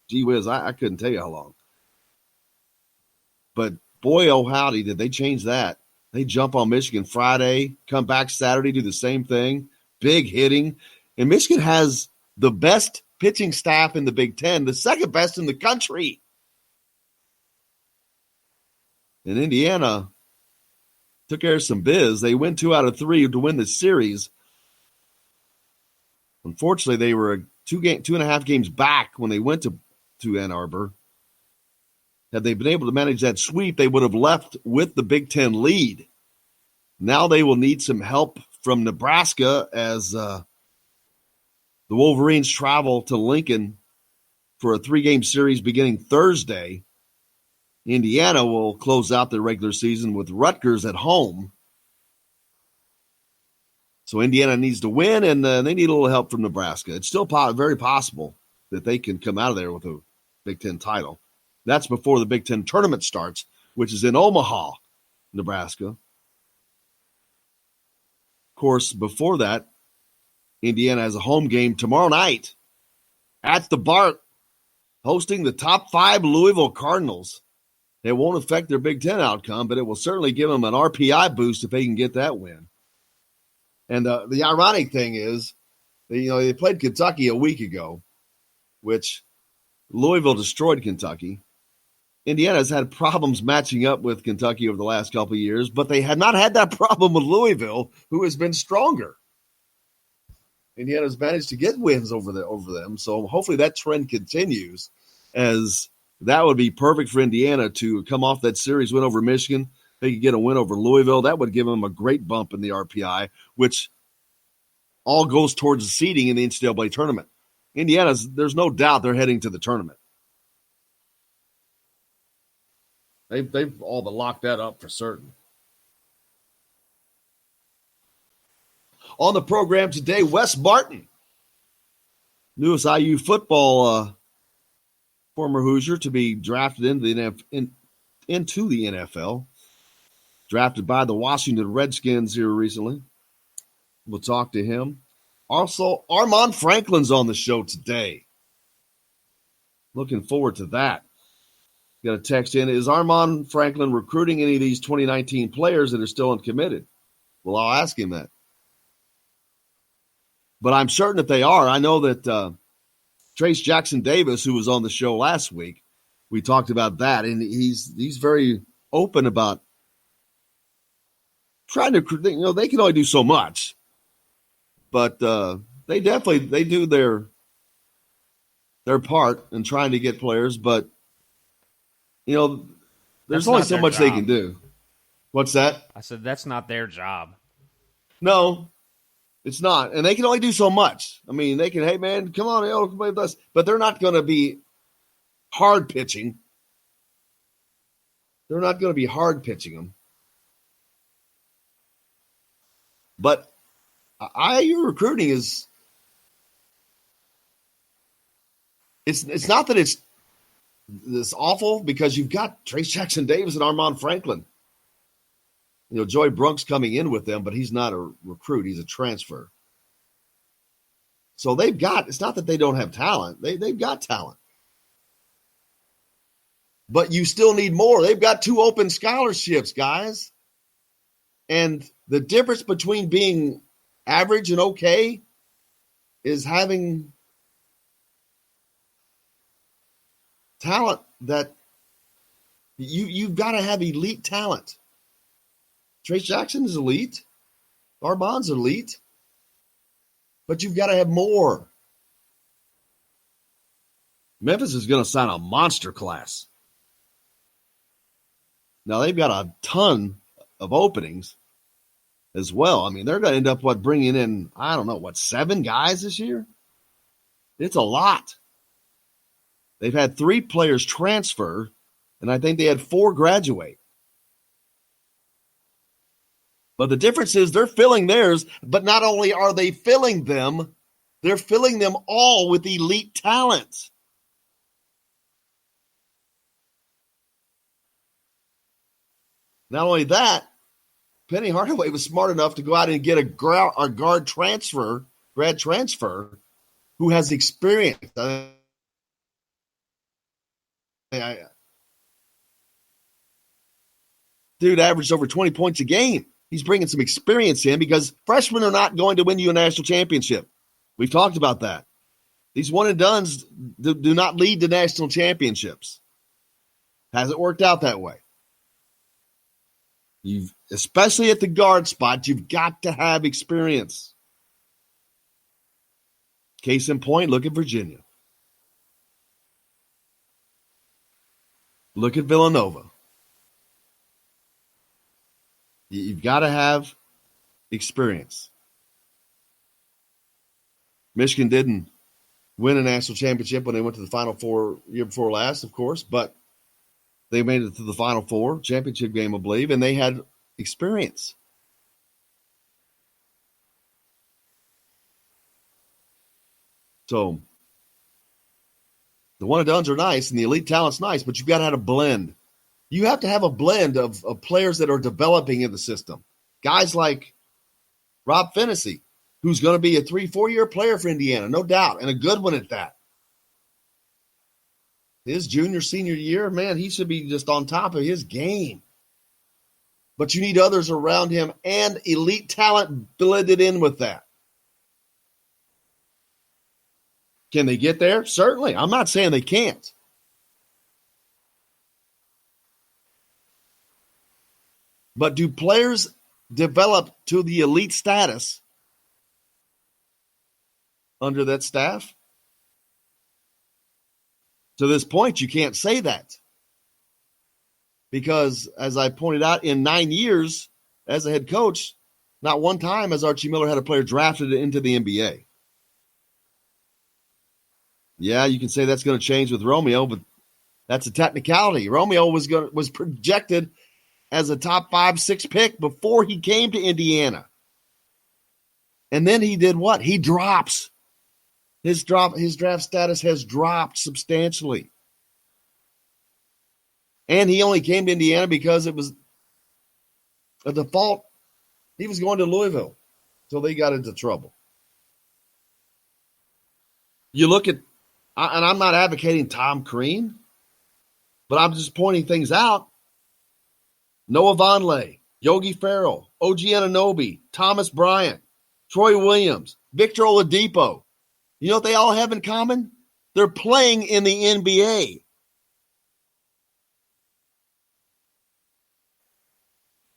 Speaker 1: gee whiz, I couldn't tell you how long. But boy, oh howdy, did they change that. They jump on Michigan Friday, come back Saturday, do the same thing. Big hitting. And Michigan has the best pitching staff in the Big Ten, the second best in the country. And Indiana took care of some biz. They win 2 out of 3 to win the series. Unfortunately, they were 2.5 games back when they went to Ann Arbor. Had they been able to manage that sweep, they would have left with the Big Ten lead. Now they will need some help from Nebraska as the Wolverines travel to Lincoln for a 3-game series beginning Thursday. Indiana will close out their regular season with Rutgers at home. So Indiana needs to win, and they need a little help from Nebraska. It's still very possible that they can come out of there with a Big Ten title. That's before the Big Ten tournament starts, which is in Omaha, Nebraska. Of course, before that, Indiana has a home game tomorrow night at the Bart, hosting the top 5 Louisville Cardinals. It won't affect their Big Ten outcome, but it will certainly give them an RPI boost if they can get that win. And the ironic thing is, they played Kentucky a week ago, which Louisville destroyed Kentucky. Indiana's had problems matching up with Kentucky over the last couple of years, but they had not had that problem with Louisville, who has been stronger. Indiana's managed to get wins over them, so hopefully that trend continues, as that would be perfect for Indiana to come off that series win over Michigan. They could get a win over Louisville. That would give them a great bump in the RPI, which all goes towards the seeding in the NCAA tournament. There's no doubt they're heading to the tournament. They've all but locked that up for certain. On the program today, Wes Martin, newest IU football former Hoosier to be drafted into the NFL. Drafted by the Washington Redskins here recently. We'll talk to him. Also, Armaan Franklin's on the show today. Looking forward to that. Got a text in. Is Armaan Franklin recruiting any of these 2019 players that are still uncommitted? Well, I'll ask him that. But I'm certain that they are. I know that Trace Jackson Davis, who was on the show last week, we talked about that, and he's very open about trying to, they can only do so much, but they do their part in trying to get players, but there's
Speaker 2: That's
Speaker 1: only
Speaker 2: not
Speaker 1: so
Speaker 2: their
Speaker 1: much
Speaker 2: job.
Speaker 1: they can do. What's that?
Speaker 2: I said that's not their job.
Speaker 1: No, it's not. And they can only do so much. I mean, they can, hey, man, come on, come play with us. But they're not going to be hard pitching. They're not going to be hard pitching them. But IU recruiting it's not that it's It's awful because you've got Trace Jackson Davis and Armaan Franklin. Joey Brunk's coming in with them, but he's not a recruit. He's a transfer. So it's not that they don't have talent. They've got talent. But you still need more. They've got 2 open scholarships, guys. And the difference between being average and okay is having talent that you've got to have elite talent. Trace Jackson is elite. Armaan's elite. But you've got to have more. Memphis is going to sign a monster class. Now, they've got a ton of openings as well. I mean, they're going to end up, bringing in, 7 guys this year? It's a lot. They've had 3 players transfer, and I think they had 4 graduate. But the difference is they're filling theirs, but not only are they filling them, they're filling them all with elite talent. Not only that, Penny Hardaway was smart enough to go out and get a grad transfer, who has experience. Dude averaged over 20 points a game. He's bringing some experience in because freshmen are not going to win you a national championship. We've talked about that. These one-and-dones do not lead to national championships. Hasn't worked out that way. Especially at the guard spot, you've got to have experience. Case in point, look at Virginia. Look at Villanova. You've got to have experience. Michigan didn't win a national championship when they went to the Final Four year before last, of course, but they made it to the Final Four championship game, I believe, and they had experience. So the one-and-dones are nice and the elite talent's nice, but you've got to have a blend. You have to have a blend of players that are developing in the system. Guys like Rob Fennessy, who's going to be a 3-4 year player for Indiana, no doubt, and a good one at that. His senior year, man, he should be just on top of his game. But you need others around him and elite talent blended in with that. Can they get there? Certainly. I'm not saying they can't. But do players develop to the elite status under that staff? To this point, you can't say that. Because, as I pointed out, in 9 years as a head coach, not one time has Archie Miller had a player drafted into the NBA. Yeah, you can say that's going to change with Romeo, but that's a technicality. Romeo was projected as a top 5-6 pick before he came to Indiana. And then he did what? He drops. His draft status has dropped substantially. And he only came to Indiana because it was a default. He was going to Louisville. So they got into trouble. You look at, and I'm not advocating Tom Crean, but I'm just pointing things out. Noah Vonleh, Yogi Ferrell, OG Anunoby, Thomas Bryant, Troy Williams, Victor Oladipo. You know what they all have in common? They're playing in the NBA.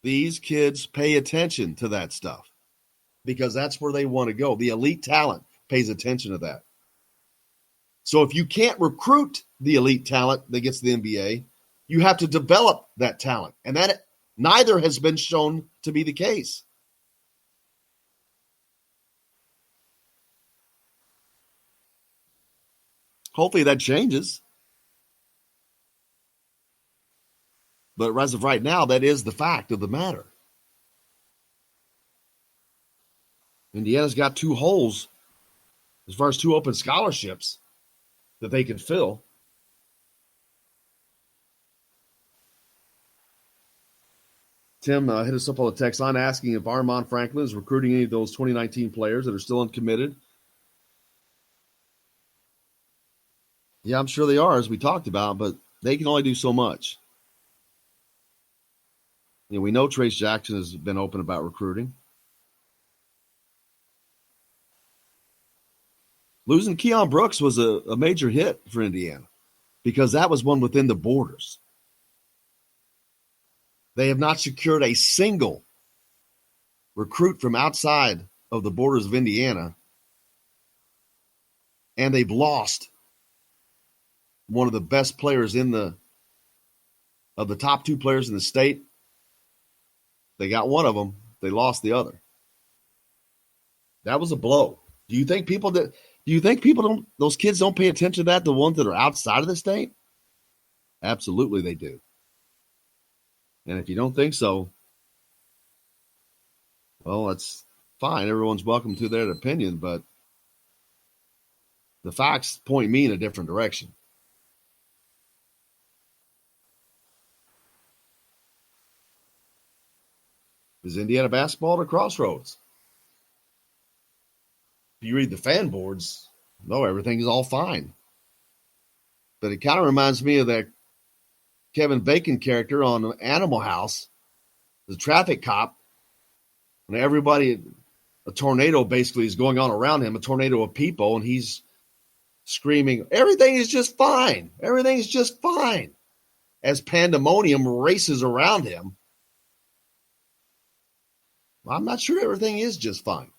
Speaker 1: These kids pay attention to that stuff because that's where they want to go. The elite talent pays attention to that. So if you can't recruit the elite talent that gets to the NBA, you have to develop that talent. And that neither has been shown to be the case. Hopefully that changes. But as of right now, that is the fact of the matter. Indiana's got 2 holes as far as 2 open scholarships that they can fill. Tim hit us up on the text line asking if Armaan Franklin is recruiting any of those 2019 players that are still uncommitted. Yeah, I'm sure they are, as we talked about, but they can only do so much. We know Trace Jackson has been open about recruiting. Losing Keon Brooks was a major hit for Indiana because that was one within the borders. They have not secured a single recruit from outside of the borders of Indiana, and they've lost one of the best players of the top two players in the state. They got one of them. They lost the other. That was a blow. Do you think those kids don't pay attention to that, the ones that are outside of the state? Absolutely they do. And if you don't think so, well, that's fine. Everyone's welcome to their opinion, but the facts point me in a different direction. Is Indiana basketball at a crossroads? If you read the fan boards, no, everything is all fine. But it kind of reminds me of that Kevin Bacon character on Animal House, the traffic cop, when a tornado basically is going on around him, a tornado of people, and he's screaming, everything is just fine. Everything is just fine. As pandemonium races around him. I'm not sure everything is just fine.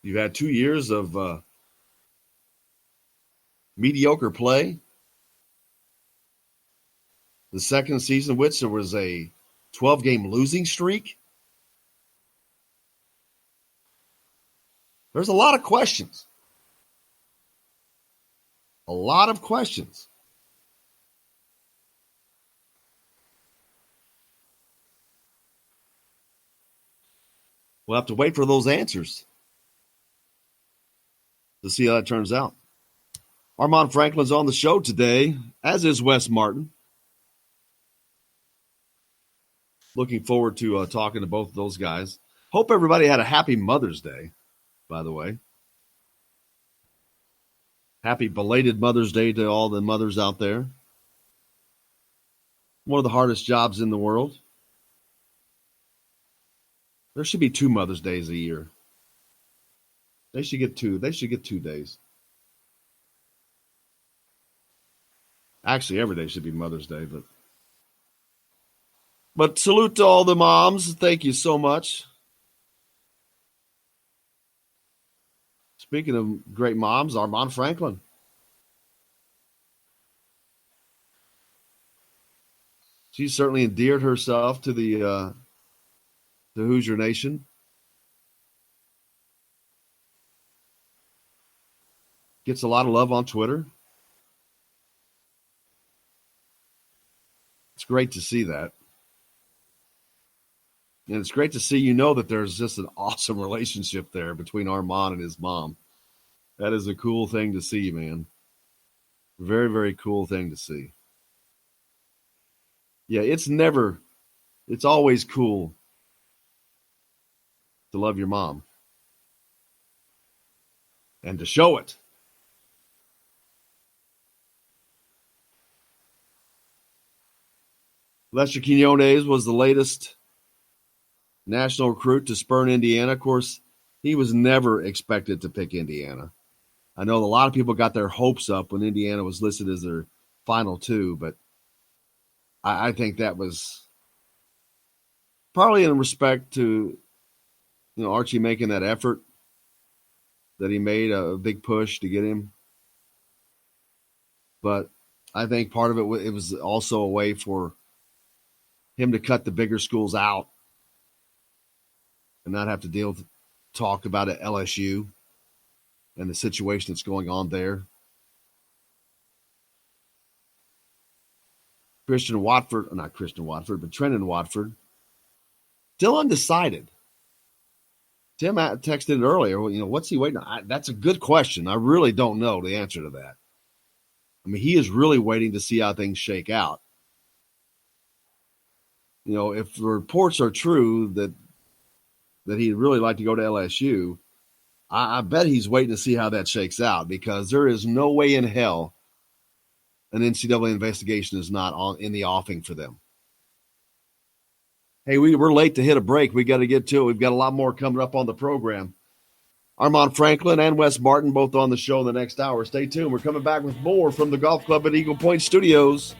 Speaker 1: You've had 2 years of mediocre play. The second season, which there was a 12-game losing streak. There's a lot of questions. A lot of questions. We'll have to wait for those answers to see how that turns out. Armaan Franklin's on the show today, as is Wes Martin. Looking forward to talking to both of those guys. Hope everybody had a happy Mother's Day, by the way. Happy belated Mother's Day to all the mothers out there. One of the hardest jobs in the world. There should be 2 Mother's Days a year. They should get 2. They should get 2 days. Actually, every day should be Mother's Day, but salute to all the moms. Thank you so much. Speaking of great moms, Armaan Franklin. She certainly endeared herself to the Hoosier Nation. Gets a lot of love on Twitter. It's great to see that. And it's great to see, that there's just an awesome relationship there between Armaan and his mom. That is a cool thing to see, man. Very, very cool thing to see. Yeah, it's always cool to love your mom. And to show it. Lester Quinones was the latest national recruit to spurn Indiana. Of course, he was never expected to pick Indiana. I know a lot of people got their hopes up when Indiana was listed as their final 2, but I think that was probably in respect to Archie making that effort that he made, a big push to get him. But I think part of it was also a way for him to cut the bigger schools out and not have to talk about it LSU and the situation that's going on there. Trendon Watford, still undecided. Tim texted earlier, what's he waiting on? That's a good question. I really don't know the answer to that. I mean, he is really waiting to see how things shake out. You know, if the reports are true that he'd really like to go to LSU, I bet he's waiting to see how that shakes out, because there is no way in hell an NCAA investigation is not in the offing for them. Hey, we're late to hit a break. We got to get to it. We've got a lot more coming up on the program. Armaan Franklin and Wes Martin both on the show in the next hour. Stay tuned. We're coming back with more from the Golf Club at Eagle Point Studios.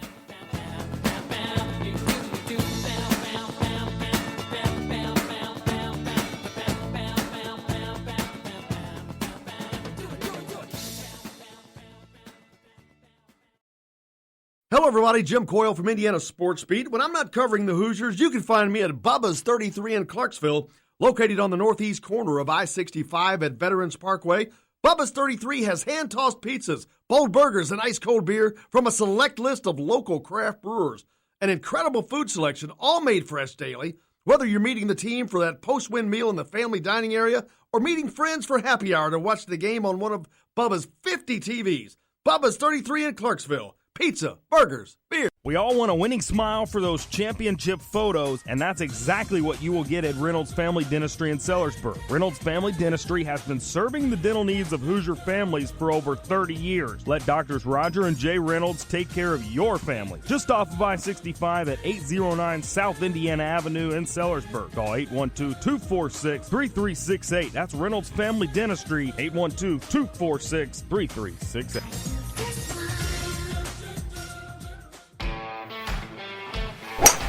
Speaker 1: Hello, everybody. Jim Coyle from Indiana Sports Beat. When I'm not covering the Hoosiers, you can find me at Bubba's 33 in Clarksville, located on the northeast corner of I-65 at Veterans Parkway. Bubba's 33 has hand-tossed pizzas, bold burgers, and ice-cold beer from a select list of local craft brewers. An incredible food selection, all made fresh daily. Whether you're meeting the team for that post-win meal in the family dining area or meeting friends for happy hour to watch the game on one of Bubba's 50 TVs. Bubba's 33 in Clarksville. Pizza, burgers, beer.
Speaker 3: We all want a winning smile for those championship photos, and that's exactly what you will get at Reynolds Family Dentistry in Sellersburg. Reynolds Family Dentistry has been serving the dental needs of Hoosier families for over 30 years. Let Doctors Roger and Jay Reynolds take care of your family. Just off of I-65 at 809 South Indiana Avenue in Sellersburg. Call 812-246-3368. That's Reynolds Family Dentistry, 812-246-3368.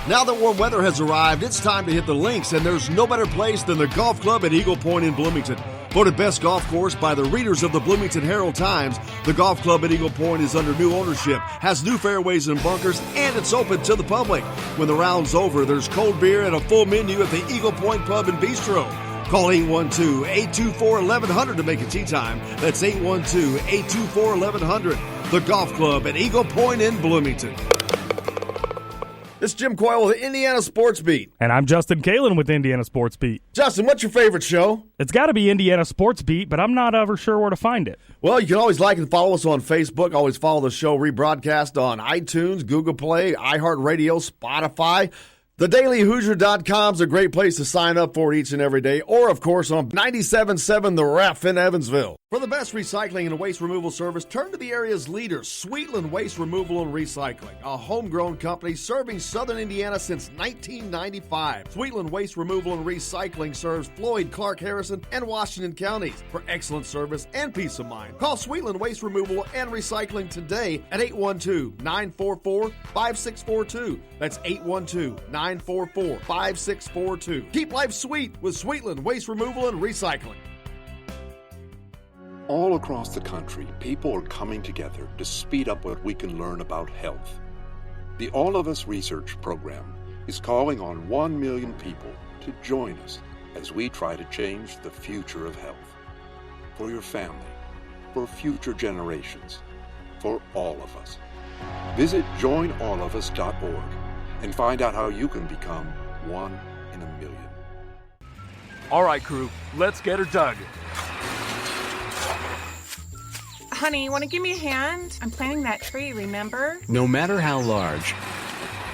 Speaker 1: Now that warm weather has arrived, it's time to hit the links, and there's no better place than the Golf Club at Eagle Point in Bloomington. Voted best golf course by the readers of the Bloomington Herald-Times, the Golf Club at Eagle Point is under new ownership, has new fairways and bunkers, and it's open to the public. When the round's over, there's cold beer and a full menu at the Eagle Point Pub and Bistro. Call 812-824-1100 to make a tee time. That's 812-824-1100. The Golf Club at Eagle Point in Bloomington. It's Jim Coyle with Indiana Sports Beat.
Speaker 3: And I'm Justin Kalen with Indiana Sports Beat.
Speaker 1: Justin, what's your favorite show?
Speaker 3: It's got to be Indiana Sports Beat, but I'm not ever sure where to find it.
Speaker 1: Well, you can always like and follow us on Facebook. Always follow the show rebroadcast on iTunes, Google Play, iHeartRadio, Spotify. TheDailyHoosier.com is a great place to sign up for each and every day. Or, of course, on 97.7 The Ref in Evansville. For the best recycling and waste removal service, turn to the area's leader, Sweetland Waste Removal and Recycling, a homegrown company serving southern Indiana since 1995. Sweetland Waste Removal and Recycling serves Floyd, Clark, Harrison, and Washington counties. For excellent service and peace of mind, call Sweetland Waste Removal and Recycling today at 812-944-5642. That's 812-944-5642. Keep life sweet with Sweetland Waste Removal and Recycling.
Speaker 4: All across the country, people are coming together to speed up what we can learn about health. The All of Us Research Program is calling on 1 million people to join us as we try to change the future of health. For your family, for future generations, for all of us. Visit joinallofus.org and find out how you can become one in a million.
Speaker 5: All right, crew, let's get her dug.
Speaker 6: Honey, want to give me a hand? I'm planting that tree, remember?
Speaker 7: No matter how large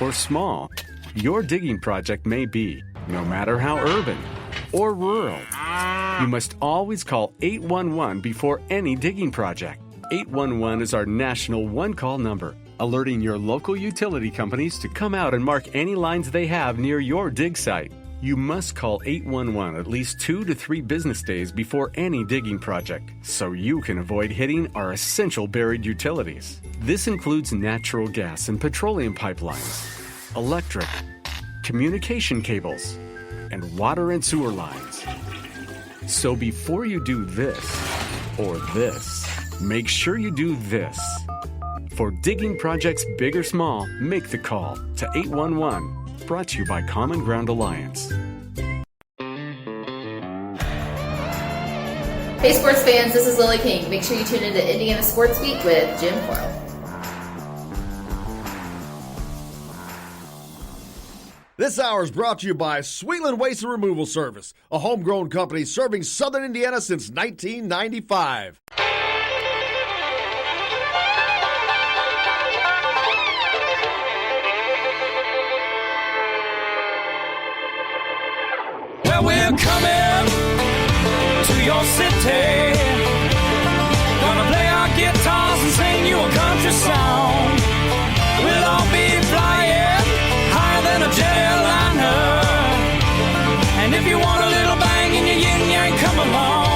Speaker 7: or small your digging project may be, no matter how urban or rural, you must always call 811 before any digging project. 811 is our national one-call number, alerting your local utility companies to come out and mark any lines they have near your dig site. You must call 811 at least 2 to 3 business days before any digging project, so you can avoid hitting our essential buried utilities. This includes natural gas and petroleum pipelines, electric, communication cables, and water and sewer lines. So before you do this or this, make sure you do this. For digging projects big or small, make the call to 811. Brought to you by Common Ground Alliance.
Speaker 11: Hey sports fans, this is Lily King. Make sure you tune into Indiana Sports Beat with Jim Coyle.
Speaker 1: This hour is brought to you by Sweetland Waste and Removal Service, a homegrown company serving southern Indiana since 1995.
Speaker 10: your city. Gonna play our guitars and sing you a country song. We'll all be flying higher than a jetliner. And if you want a little bang in your yin-yang, come along.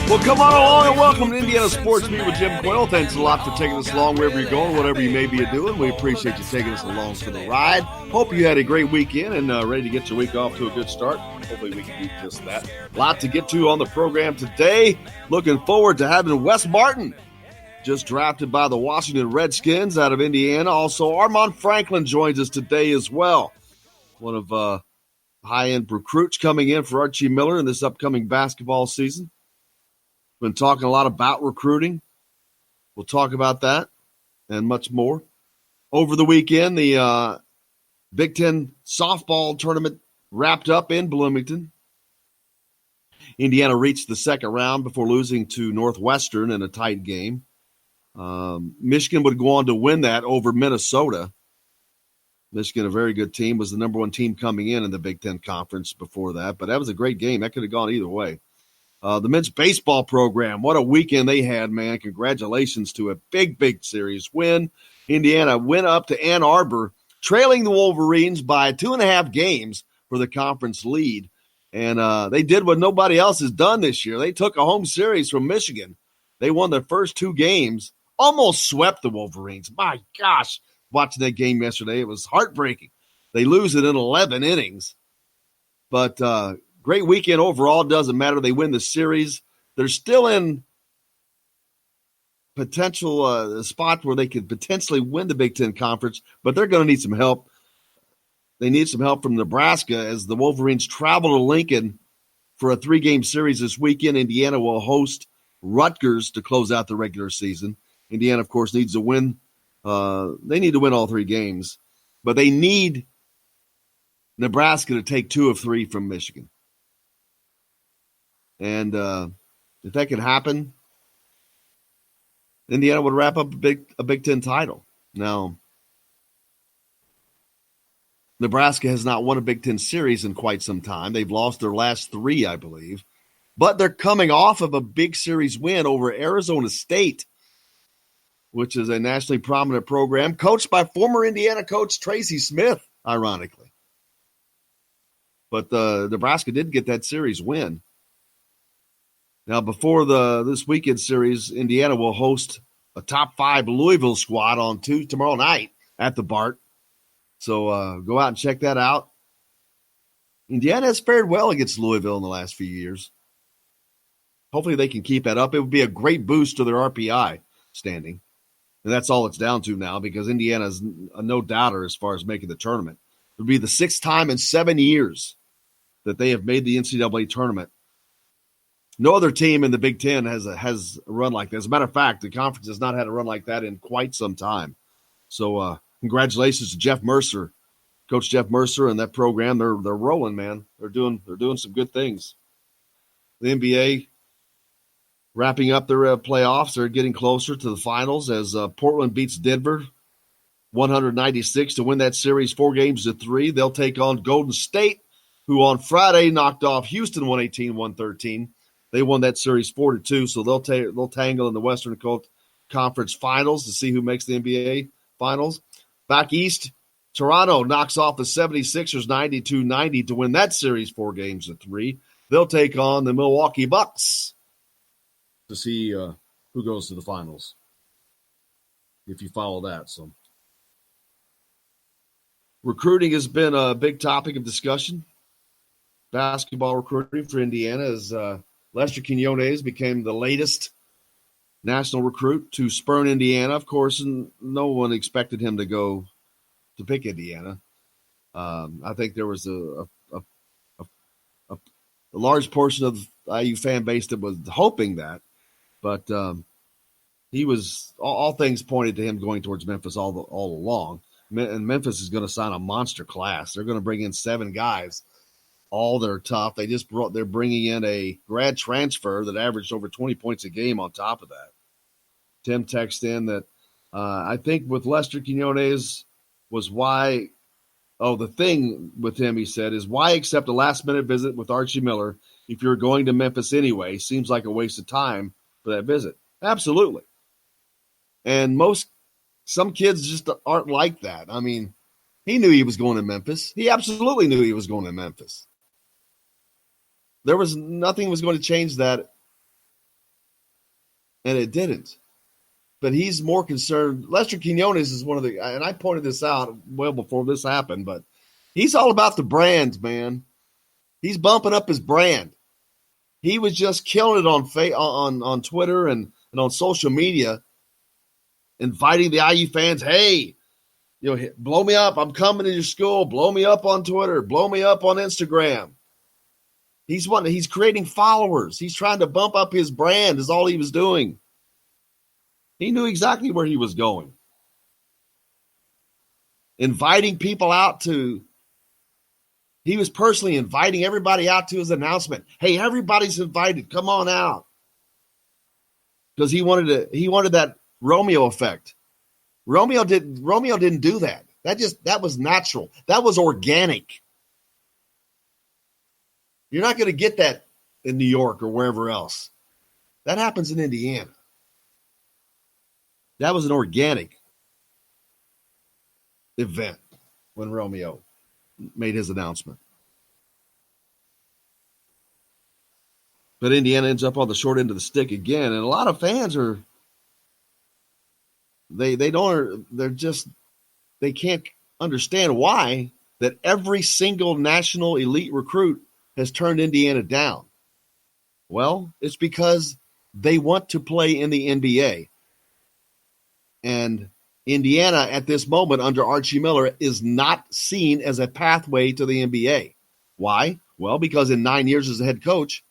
Speaker 1: Well, come on along and welcome to Indiana Sports Beat with Jim Quayle. Thanks a lot for taking us along wherever you're going, whatever you may be doing. We appreciate you taking us along for the ride. Hope you had a great weekend and ready to get your week off to a good start. Hopefully we can do just that. A lot to get to on the program today. Looking forward to having Wes Martin, just drafted by the Washington Redskins out of Indiana. Also, Armaan Franklin joins us today as well. One of high-end recruits coming in for Archie Miller in this upcoming basketball season. Been talking a lot about recruiting. We'll talk about that and much more. Over the weekend, the Big Ten softball tournament wrapped up in Bloomington. Indiana reached the second round before losing to Northwestern in a tight game. Michigan would go on to win that over Minnesota. Michigan, a very good team, was the number one team coming in the Big Ten Conference before that. But that was a great game. That could have gone either way. The men's baseball program, what a weekend they had, man. Congratulations to a big, big series win. Indiana went up to Ann Arbor, trailing the Wolverines by 2.5 games for the conference lead. And they did what nobody else has done this year. They took a home series from Michigan. They won their first 2 games, almost swept the Wolverines. My gosh, watching that game yesterday, it was heartbreaking. They lose it in 11 innings. But great weekend overall. Doesn't matter. They win the series. They're still in potential spot where they could potentially win the Big Ten Conference, but they're going to need some help. They need some help from Nebraska as the Wolverines travel to Lincoln for a 3-game series this weekend. Indiana will host Rutgers to close out the regular season. Indiana, of course, needs to win. They need to win all 3 games, but they need Nebraska to take 2 of 3 from Michigan. And if that could happen, Indiana would wrap up a Big Ten title. Now, Nebraska has not won a Big Ten series in quite some time. They've lost their last 3, I believe. But they're coming off of a big series win over Arizona State, which is a nationally prominent program, coached by former Indiana coach Tracy Smith, ironically. But Nebraska did get that series win. Now, before this weekend series, Indiana will host a top 5 Louisville squad on tomorrow night at the BART. So go out and check that out. Indiana has fared well against Louisville in the last few years. Hopefully they can keep that up. It would be a great boost to their RPI standing. And that's all it's down to now because Indiana's a no-doubter as far as making the tournament. It would be the 6th time in 7 years that they have made the NCAA tournament. No other team in the Big Ten has a run like that. As a matter of fact, the conference has not had a run like that in quite some time. So congratulations to Jeff Mercer, Coach Jeff Mercer, and that program. They're rolling, man. They're doing some good things. The NBA wrapping up their playoffs. They're getting closer to the finals as Portland beats Denver 196 to win that series 4-3. They'll take on Golden State, who on Friday knocked off Houston 118-113. They won that series 4-2, so they'll tangle in the Western Conference Finals to see who makes the NBA Finals. Back east, Toronto knocks off the 76ers 92-90 to win that series 4-3. They'll take on the Milwaukee Bucks to see who goes to the finals, if you follow that. So, recruiting has been a big topic of discussion. Basketball recruiting for Indiana as Lester Quinones became the latest national recruit to spurn Indiana. Of course, and no one expected him to go to pick Indiana. I think there was a large portion of the IU fan base that was hoping that, but he was all things pointed to him going towards Memphis all along. And Memphis is going to sign a monster class. They're going to bring in 7 guys. All they're tough. They're bringing in a grad transfer that averaged over 20 points a game on top of that. Tim texted in that I think with Lester Quinones was why Oh, the thing with him, he said, is why accept a last-minute visit with Archie Miller if you're going to Memphis anyway? Seems like a waste of time for that visit. Absolutely. And some kids just aren't like that. I mean, he knew he was going to Memphis. He absolutely knew he was going to Memphis. There was nothing was going to change that, and it didn't. But he's more concerned. Lester Quinones is one of the, and I pointed this out well before this happened, but he's all about the brand, man. He's bumping up his brand. He was just killing it on Twitter and on social media, inviting the IU fans, hey, blow me up. I'm coming to your school. Blow me up on Twitter. Blow me up on Instagram. He's creating followers. He's trying to bump up his brand is all he was doing. He knew exactly where he was going. Inviting people out he was personally inviting everybody out to his announcement. Hey, everybody's invited. Come on out. Because he wanted that Romeo effect. Romeo didn't do that. That was natural. That was organic. You're not going to get that in New York or wherever else. That happens in Indiana. That was an organic event when Romeo made his announcement. But Indiana ends up on the short end of the stick again, and a lot of fans they can't understand why that every single national elite recruit has turned Indiana down. Well, it's because they want to play in the NBA. And Indiana, at this moment, under Archie Miller, is not seen as a pathway to the NBA. Why? Well, because in 9 years as a head coach,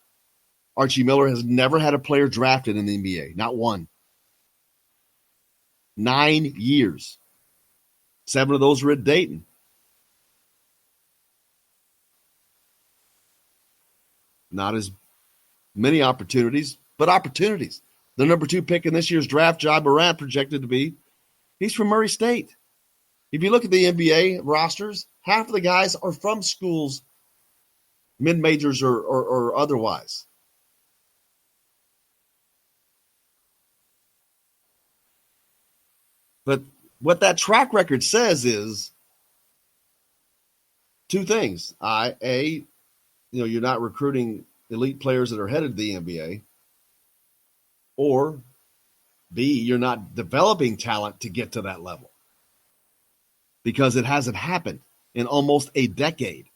Speaker 1: Archie Miller has never had a player drafted in the NBA. Not one. 9 years. 7 of those were at Dayton. Not as many opportunities, but opportunities. The number 2 pick in this year's draft, Ja Morant, projected to be, he's from Murray State. If you look at the NBA rosters, half of the guys are from schools, mid-majors or otherwise. But what that track record says is 2 things. You're not recruiting elite players that are headed to the NBA. Or B, you're not developing talent to get to that level. Because it hasn't happened in almost a decade.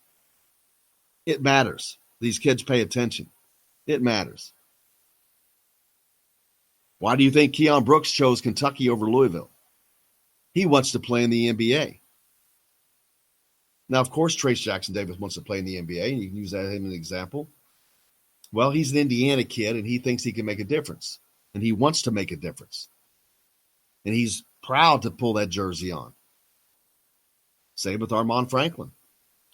Speaker 1: It matters. These kids pay attention. It matters. Why do you think Keon Brooks chose Kentucky over Louisville? He wants to play in the NBA. Now, of course, Trace Jackson Davis wants to play in the NBA, and you can use that as an example. Well, he's an Indiana kid, and he thinks he can make a difference. And he wants to make a difference. And he's proud to pull that jersey on. Same with Armaan Franklin,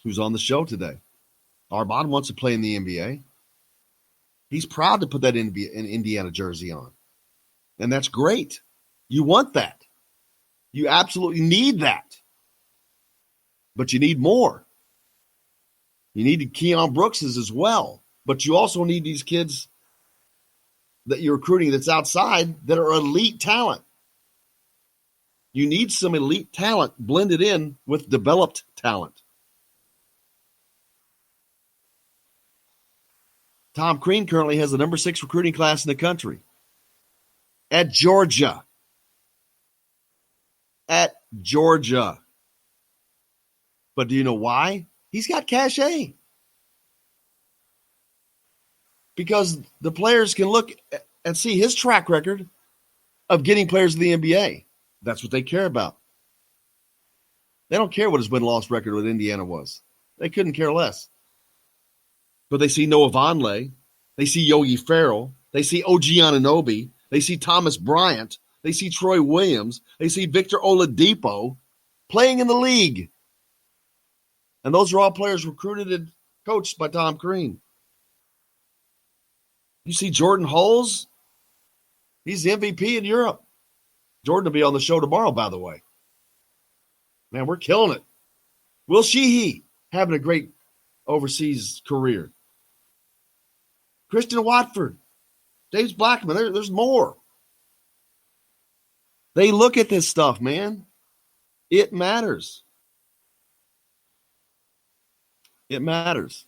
Speaker 1: who's on the show today. Armaan wants to play in the NBA. He's proud to put that Indiana jersey on. And that's great. You want that. You absolutely need that. But you need more. You need Keon Brookses as well. But you also need these kids that you're recruiting that's outside that are elite talent. You need some elite talent blended in with developed talent. Tom Crean currently has the number 6 recruiting class in the country at Georgia. At Georgia. But do you know why? He's got cachet. Because the players can look and see his track record of getting players to the NBA. That's what they care about. They don't care what his win-loss record with Indiana was. They couldn't care less. But they see Noah Vonleh. They see Yogi Ferrell. They see OG Anunoby. They see Thomas Bryant. They see Troy Williams. They see Victor Oladipo playing in the league. And those are all players recruited and coached by Tom Crean. You see Jordan Hulls? He's the MVP in Europe. Jordan will be on the show tomorrow, by the way. Man, we're killing it. Will Sheehy having a great overseas career. Christian Watford, James Blackman, there's more. They look at this stuff, man. It matters. It matters.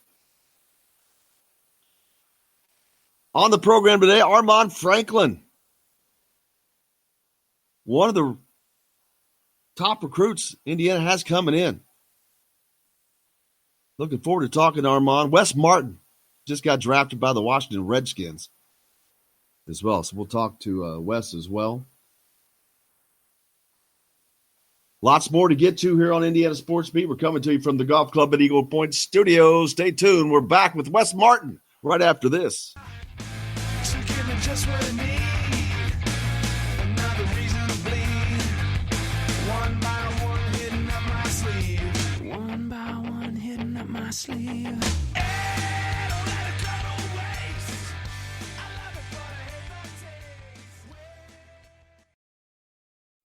Speaker 1: On the program today, Armaan Franklin, one of the top recruits Indiana has coming in. Looking forward to talking to Armaan. Wes Martin just got drafted by the Washington Redskins as well. So we'll talk to Wes as well. Lots more to get to here on Indiana Sports Beat. We're coming to you from the Golf Club at Eagle Point Studios. Stay tuned. We're back with Wes Martin right after this.
Speaker 10: So give me just what I need. Another reason to bleed. One by one hidden up my sleeve. One by one hidden up my sleeve. Hey, don't let it go to waste. I love it, but I hate the taste.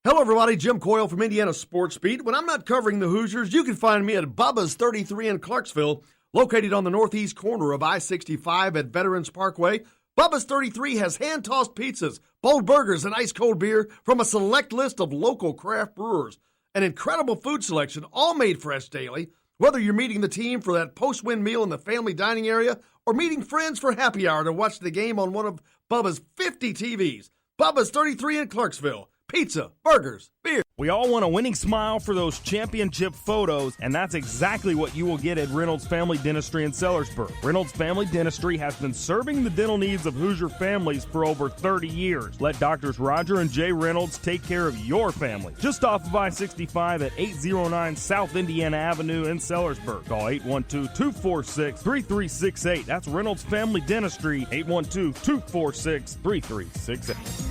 Speaker 1: Hello, everybody. Jim Coyle from Indiana Sports Beat. When I'm not covering the Hoosiers, you can find me at Bubba's 33 in Clarksville, located on the northeast corner of I-65 at Veterans Parkway. Bubba's 33 has hand-tossed pizzas, bold burgers, and ice-cold beer from a select list of local craft brewers. An incredible food selection, all made fresh daily. Whether you're meeting the team for that post-win meal in the family dining area or meeting friends for happy hour to watch the game on one of Bubba's 50 TVs. Bubba's 33 in Clarksville. Pizza, burgers, beer.
Speaker 3: We all want a winning smile for those championship photos, and that's exactly what you will get at Reynolds Family Dentistry in Sellersburg. Reynolds Family Dentistry has been serving the dental needs of Hoosier families for over 30 years. Let Doctors Roger and Jay Reynolds take care of your family. Just off of I-65 at 809 South Indiana Avenue in Sellersburg. Call 812-246-3368. That's Reynolds Family Dentistry, 812-246-3368.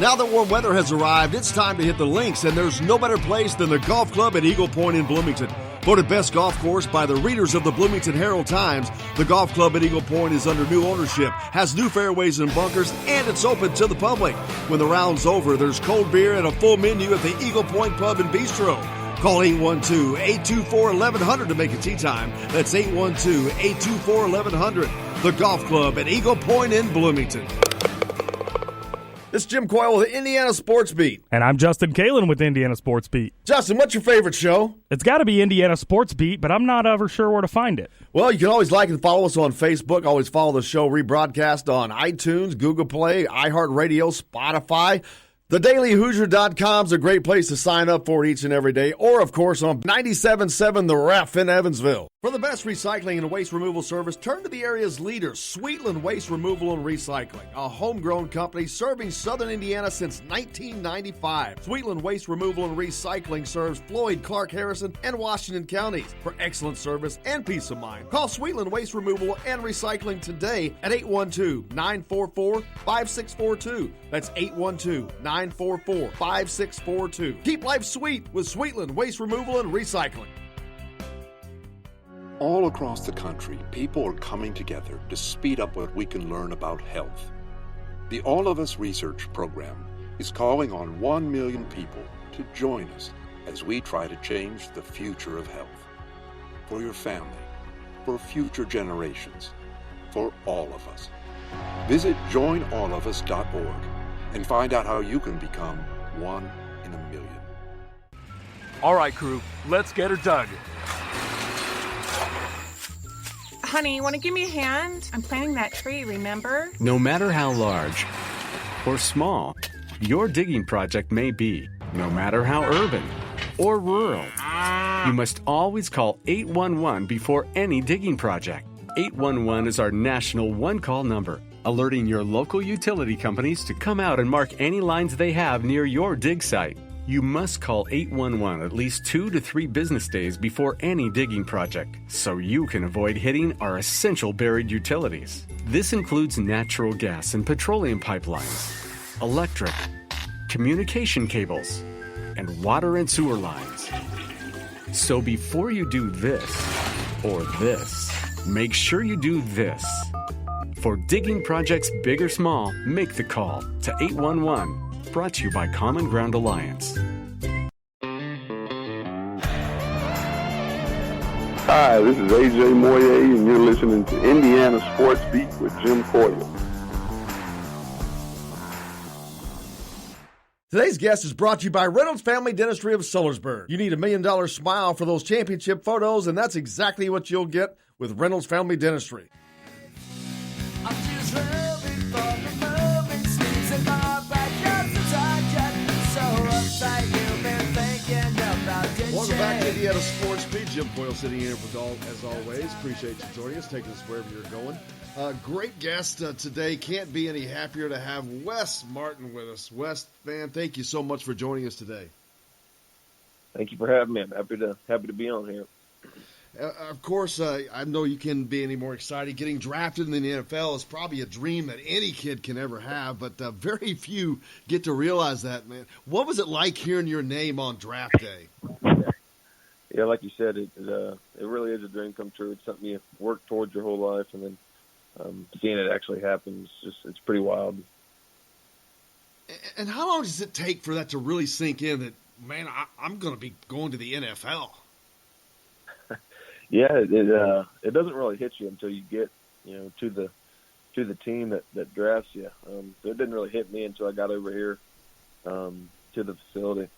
Speaker 1: Now that warm weather has arrived, it's time to hit the links, and there's no better place than the golf club at Eagle Point in Bloomington. Voted best golf course by the readers of the Bloomington Herald-Times, the golf club at Eagle Point is under new ownership, has new fairways and bunkers, and it's open to the public. When the round's over, there's cold beer and a full menu at the Eagle Point Pub and Bistro. Call 812-824-1100 to make a tee time. That's 812-824-1100. The golf club at Eagle Point in Bloomington. It's Jim Coyle with Indiana Sports Beat.
Speaker 3: And I'm Justin Kalen with Indiana Sports Beat.
Speaker 1: Justin, what's your favorite show?
Speaker 3: It's got to be Indiana Sports Beat, but I'm not ever sure where to find it.
Speaker 1: Well, you can always like and follow us on Facebook. Always follow the show rebroadcast on iTunes, Google Play, iHeartRadio, Spotify. TheDailyHoosier.com is a great place to sign up for it each and every day. Or, of course, on 97.7 The Ref in Evansville. For the best recycling and waste removal service, turn to the area's leader, Sweetland Waste Removal and Recycling, a homegrown company serving southern Indiana since 1995. Sweetland Waste Removal and Recycling serves Floyd, Clark, Harrison, and Washington counties. For excellent service and peace of mind, call Sweetland Waste Removal and Recycling today at 812-944-5642. That's 812-944-5642. Keep life sweet with Sweetland Waste Removal and Recycling.
Speaker 4: All across the country, people are coming together to speed up what we can learn about health. The All of Us Research Program is calling on 1 million people to join us as we try to change the future of health. For your family, for future generations, for all of us. Visit joinallofus.org and find out how you can become one in a million.
Speaker 5: All right, crew, let's get her done.
Speaker 6: Honey, want to give me a hand? I'm planting that tree, remember?
Speaker 7: No matter how large or small your digging project may be, no matter how urban or rural, you must always call 811 before any digging project. 811 is our national one-call number, alerting your local utility companies to come out and mark any lines they have near your dig site. You must call 811 at least 2 to 3 business days before any digging project, so you can avoid hitting our essential buried utilities. This includes natural gas and petroleum pipelines, electric, communication cables, and water and sewer lines. So before you do this or this, make sure you do this. For digging projects big or small, make the call to 811. Brought to you by Common Ground Alliance.
Speaker 8: Hi, this is AJ Moye, and you're listening to Indiana Sports Beat with Jim Coyle.
Speaker 1: Today's guest is brought to you by Reynolds Family Dentistry of Sellersburg. You need $1 million smile for those championship photos, and that's exactly what you'll get with Reynolds Family Dentistry. Welcome back to Indiana Sports Beat. Jim Coyle sitting here as always. Appreciate you joining us, taking us wherever you're going. Great guest today. Can't be any happier to have Wes Martin with us. Wes, man, thank you so much for joining us today.
Speaker 12: Thank you for having me. I'm happy to be on here.
Speaker 1: Of course, I know you can't be any more excited. Getting drafted in the NFL is probably a dream that any kid can ever have, but very few get to realize that, man. What was it like hearing your name on draft day?
Speaker 12: Yeah, like you said, it really is a dream come true. It's something you work towards your whole life, and then seeing it actually happen, it's pretty wild.
Speaker 1: And how long does it take for that to really sink in that, man, I'm going to be going to the NFL?
Speaker 12: Yeah, it doesn't really hit you until you get to the team that drafts you. So it didn't really hit me until I got over here to the facility.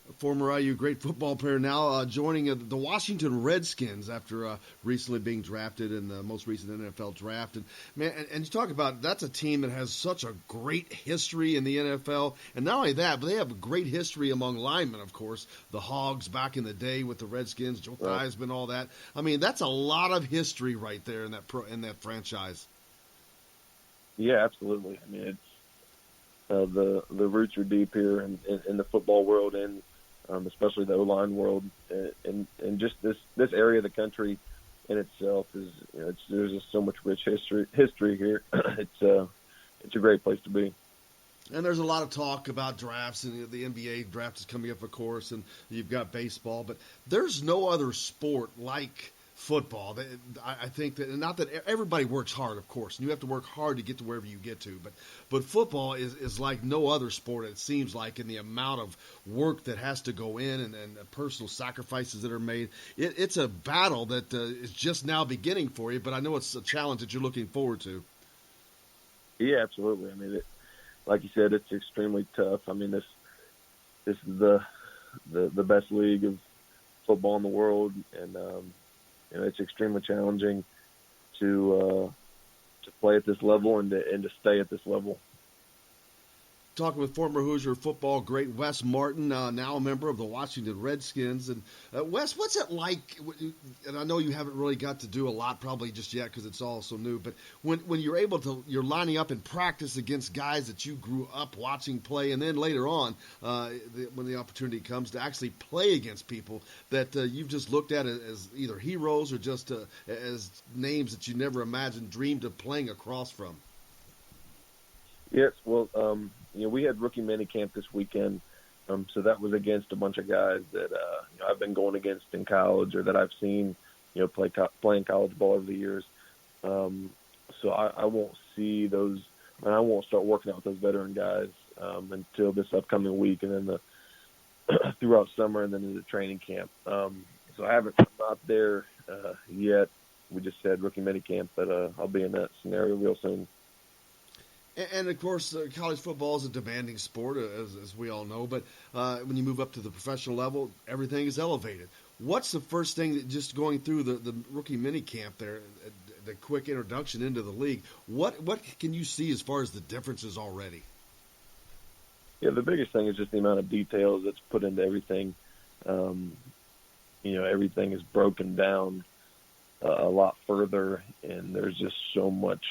Speaker 1: A former IU great football player now joining the Washington Redskins after recently being drafted in the most recent NFL draft. And man, and you talk about that's a team that has such a great history in the NFL. And not only that, but they have a great history among linemen, of course. The Hogs back in the day with the Redskins, Joe Theismann, all that. I mean, that's a lot of history right there in that franchise.
Speaker 12: Yeah, absolutely. I mean, it's the roots are deep here in the football world and especially the O-line world, and just this area of the country in itself is there's just so much rich history here. It's a great place to be.
Speaker 1: And there's a lot of talk about drafts, and the NBA draft is coming up, of course, and you've got baseball, but there's no other sport like football. I think that, and not that everybody works hard, of course, and you have to work hard to get to wherever you get to, but football is like no other sport, it seems like, in the amount of work that has to go in and personal sacrifices that are made. It's a battle that is just now beginning for you, but I know it's a challenge that you're looking forward to.
Speaker 12: Yeah, absolutely. I mean, like you said, it's extremely tough. I mean, this is the best league of football in the world, and it's extremely challenging to play at this level and to stay at this level.
Speaker 1: Talking with former Hoosier football great Wes Martin, now a member of the Washington Redskins. And Wes, what's it like? And I know you haven't really got to do a lot probably just yet because it's all so new. But when you're you're lining up in practice against guys that you grew up watching play, and then later on, when the opportunity comes to actually play against people that you've just looked at as either heroes or just as names that you never imagined, dreamed of playing across from.
Speaker 12: Yes, well, we had rookie minicamp this weekend, so that was against a bunch of guys that I've been going against in college or that I've seen, playing college ball over the years. So I won't see those, and I won't start working out with those veteran guys until this upcoming week, and then throughout summer, and then into training camp. So I haven't come out there yet. We just said rookie minicamp, but I'll be in that scenario real soon.
Speaker 1: And, of course, college football is a demanding sport, as we all know. But when you move up to the professional level, everything is elevated. What's the first thing that just going through the rookie mini camp there, the quick introduction into the league, what can you see as far as the differences already?
Speaker 12: Yeah, the biggest thing is just the amount of details that's put into everything. Everything is broken down a lot further, and there's just so much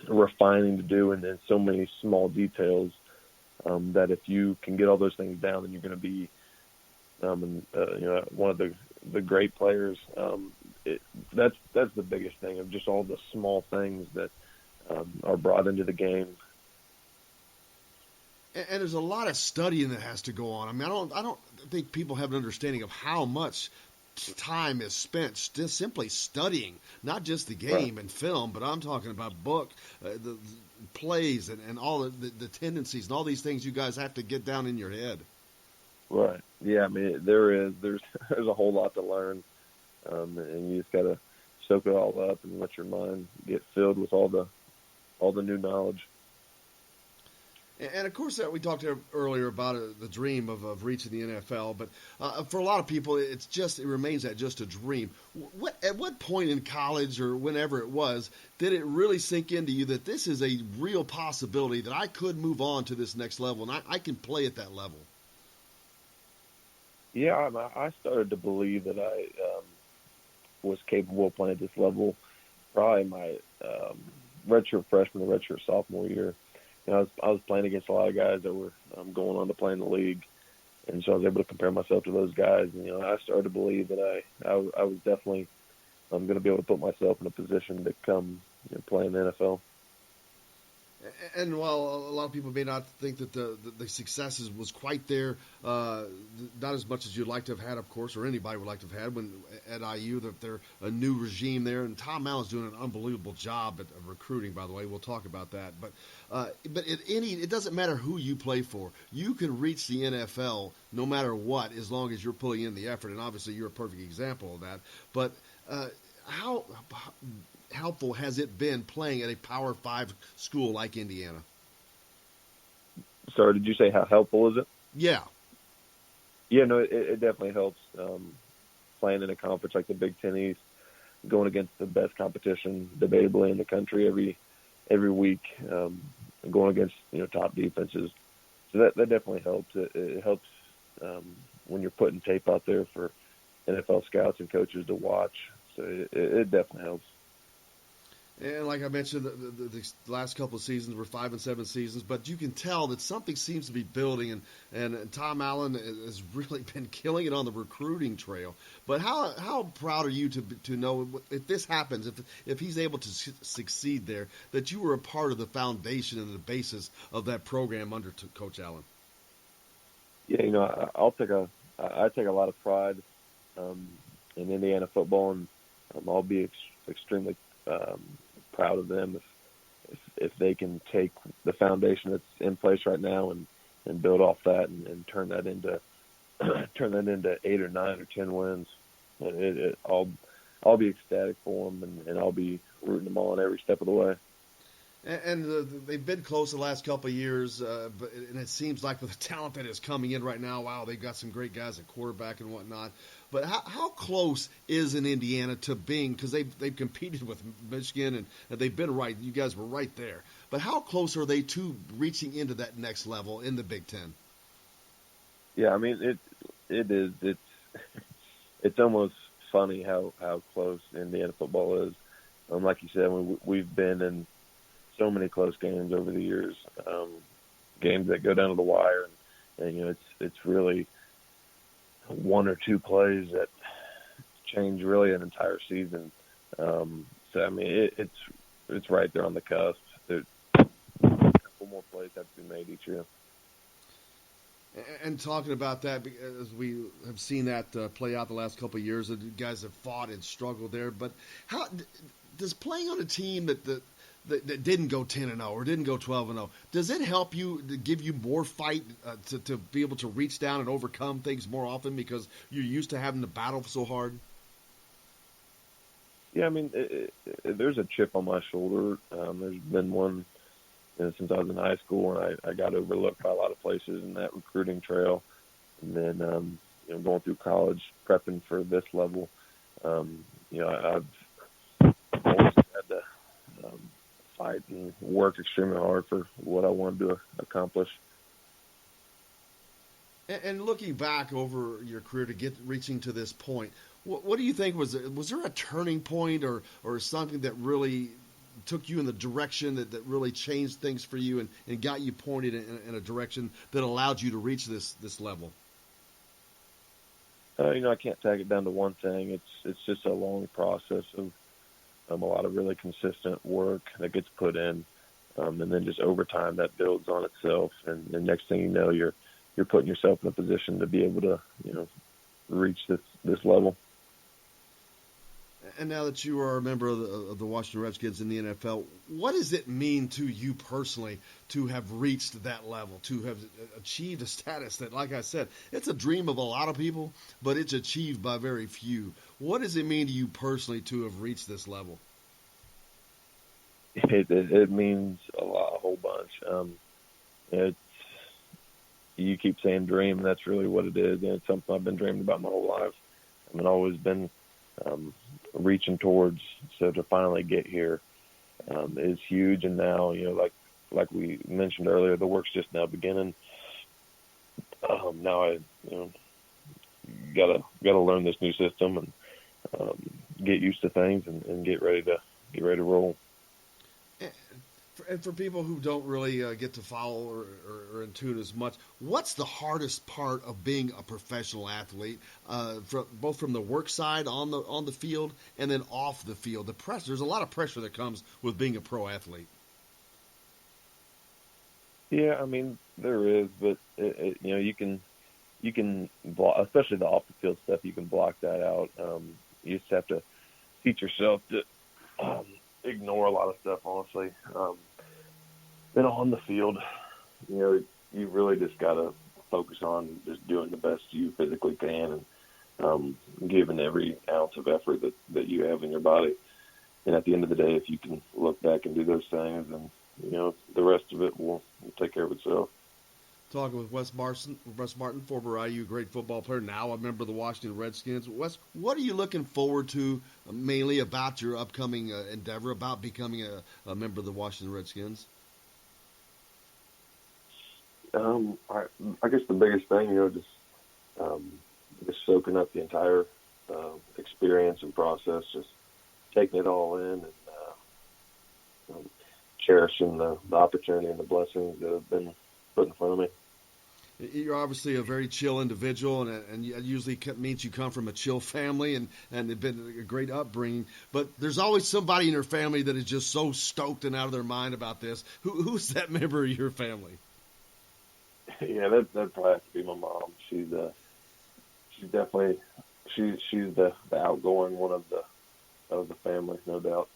Speaker 12: refining to do, and then so many small details that if you can get all those things down, then you're going to be, one of the great players. That's the biggest thing, of just all the small things that are brought into the game.
Speaker 1: And there's a lot of studying that has to go on. I mean, I don't think people have an understanding of how much time is spent just simply studying, not just the game and film, but I'm talking about book, plays and all the tendencies and all these things you guys have to get down in your head.
Speaker 12: Right. Yeah. I mean, there's a whole lot to learn, and you just got to soak it all up and let your mind get filled with all the new knowledge.
Speaker 1: And of course, we talked earlier about the dream of reaching the NFL, but for a lot of people, it remains just a dream. At what point in college or whenever it was, did it really sink into you that this is a real possibility that I could move on to this next level and I can play at that level?
Speaker 12: Yeah, I started to believe that I was capable of playing at this level probably my redshirt freshman and redshirt sophomore year. You know, I was playing against a lot of guys that were going on to play in the league, and so I was able to compare myself to those guys. And I started to believe that I was definitely going to be able to put myself in a position to come play in the NFL.
Speaker 1: And while a lot of people may not think that the successes was quite there, not as much as you'd like to have had, of course, or anybody would like to have had when at IU, that they're a new regime there. And Tom Allen's doing an unbelievable job of recruiting, by the way. We'll talk about that. But it doesn't matter who you play for. You can reach the NFL no matter what, as long as you're putting in the effort. And obviously you're a perfect example of that. But how helpful has it been playing at a Power 5 school like Indiana?
Speaker 12: Sorry, did you say how helpful is it?
Speaker 1: Yeah.
Speaker 12: Yeah, no, it definitely helps playing in a conference like the Big Ten East, going against the best competition debatably in the country every week, going against top defenses. So that definitely helps. It helps when you're putting tape out there for NFL scouts and coaches to watch. So it definitely helps.
Speaker 1: And like I mentioned, the last couple of seasons were 5 and 7 seasons, but you can tell that something seems to be building, and Tom Allen has really been killing it on the recruiting trail. But how proud are you to know if this happens, if he's able to succeed there, that you were a part of the foundation and the basis of that program under Coach Allen?
Speaker 12: Yeah, I take a lot of pride in Indiana football, and I'll be extremely proud of them if they can take the foundation that's in place right now and build off that and turn that into 8 or 9 or 10 wins. I'll be ecstatic for them, and I'll be rooting them on every step of the way.
Speaker 1: And they've been close the last couple of years, and it seems like with the talent that is coming in right now, wow, they've got some great guys at quarterback and whatnot. But how close is in Indiana to being, because they've competed with Michigan and they've been right. You guys were right there. But how close are they to reaching into that next level in the Big Ten?
Speaker 12: Yeah, I mean it is. It's almost funny how close Indiana football is. Like you said, we've been in so many close games over the years, games that go down to the wire, and it's really one or two plays that change really an entire season. So I mean, it's right there on the cusp. There's a couple more plays have to be made each year.
Speaker 1: And talking about that, as we have seen that play out the last couple of years, the guys have fought and struggled there. But how does playing on a team that didn't go 10-0 or didn't go 12-0, does it help you to give you more fight to be able to reach down and overcome things more often because you're used to having to battle so hard?
Speaker 12: Yeah, I mean, there's a chip on my shoulder. There's been one since I was in high school, and I got overlooked by a lot of places in that recruiting trail. And then, going through college, prepping for this level, I've always had to fight and work extremely hard for what I wanted to accomplish.
Speaker 1: And looking back over your career to reaching to this point, what do you think was there a turning point or something that really took you in the direction that really changed things for you and got you pointed in a direction that allowed you to reach this level?
Speaker 12: I can't tag it down to one thing. It's just a long process of a lot of really consistent work that gets put in, and then just over time that builds on itself. And the next thing you know, you're putting yourself in a position to be able to reach this level.
Speaker 1: And now that you are a member of the Washington Redskins in the NFL, what does it mean to you personally to have reached that level, to have achieved a status that, like I said, it's a dream of a lot of people, but it's achieved by very few? What does it mean to you personally to have reached this level?
Speaker 12: It means a lot, a whole bunch. You keep saying dream, and that's really what it is. And it's something I've been dreaming about my whole life. I've always been reaching towards. So to finally get here is huge. And now, like we mentioned earlier, the work's just now beginning. Now I gotta learn this new system and get used to things and get ready to roll.
Speaker 1: And for people who don't really get to follow or in tune as much, what's the hardest part of being a professional athlete, both from the work side on the field and then off the field? The pressure. There's a lot of pressure that comes with being a pro athlete.
Speaker 12: Yeah, I mean there is, but you can block, especially the off the field stuff. You can block that out. You just have to teach yourself to ignore a lot of stuff, honestly. Then on the field, you really just got to focus on just doing the best you physically can and giving every ounce of effort that you have in your body. And at the end of the day, if you can look back and do those things, then the rest of it will take care of itself.
Speaker 1: Talking with Wes Martin, former IU great football player, now a member of the Washington Redskins. Wes, what are you looking forward to mainly about your upcoming endeavor, about becoming a member of the Washington Redskins?
Speaker 12: I guess the biggest thing, just soaking up the entire experience and process, just taking it all in and cherishing the opportunity and the blessings that have been put in front of me.
Speaker 1: You're obviously a very chill individual, and it usually means you come from a chill family and have been a great upbringing. But there's always somebody in your family that is just so stoked and out of their mind about this. Who's that member of your family?
Speaker 12: Yeah, that probably has to be my mom. She's definitely she's the outgoing one of the family, no doubt.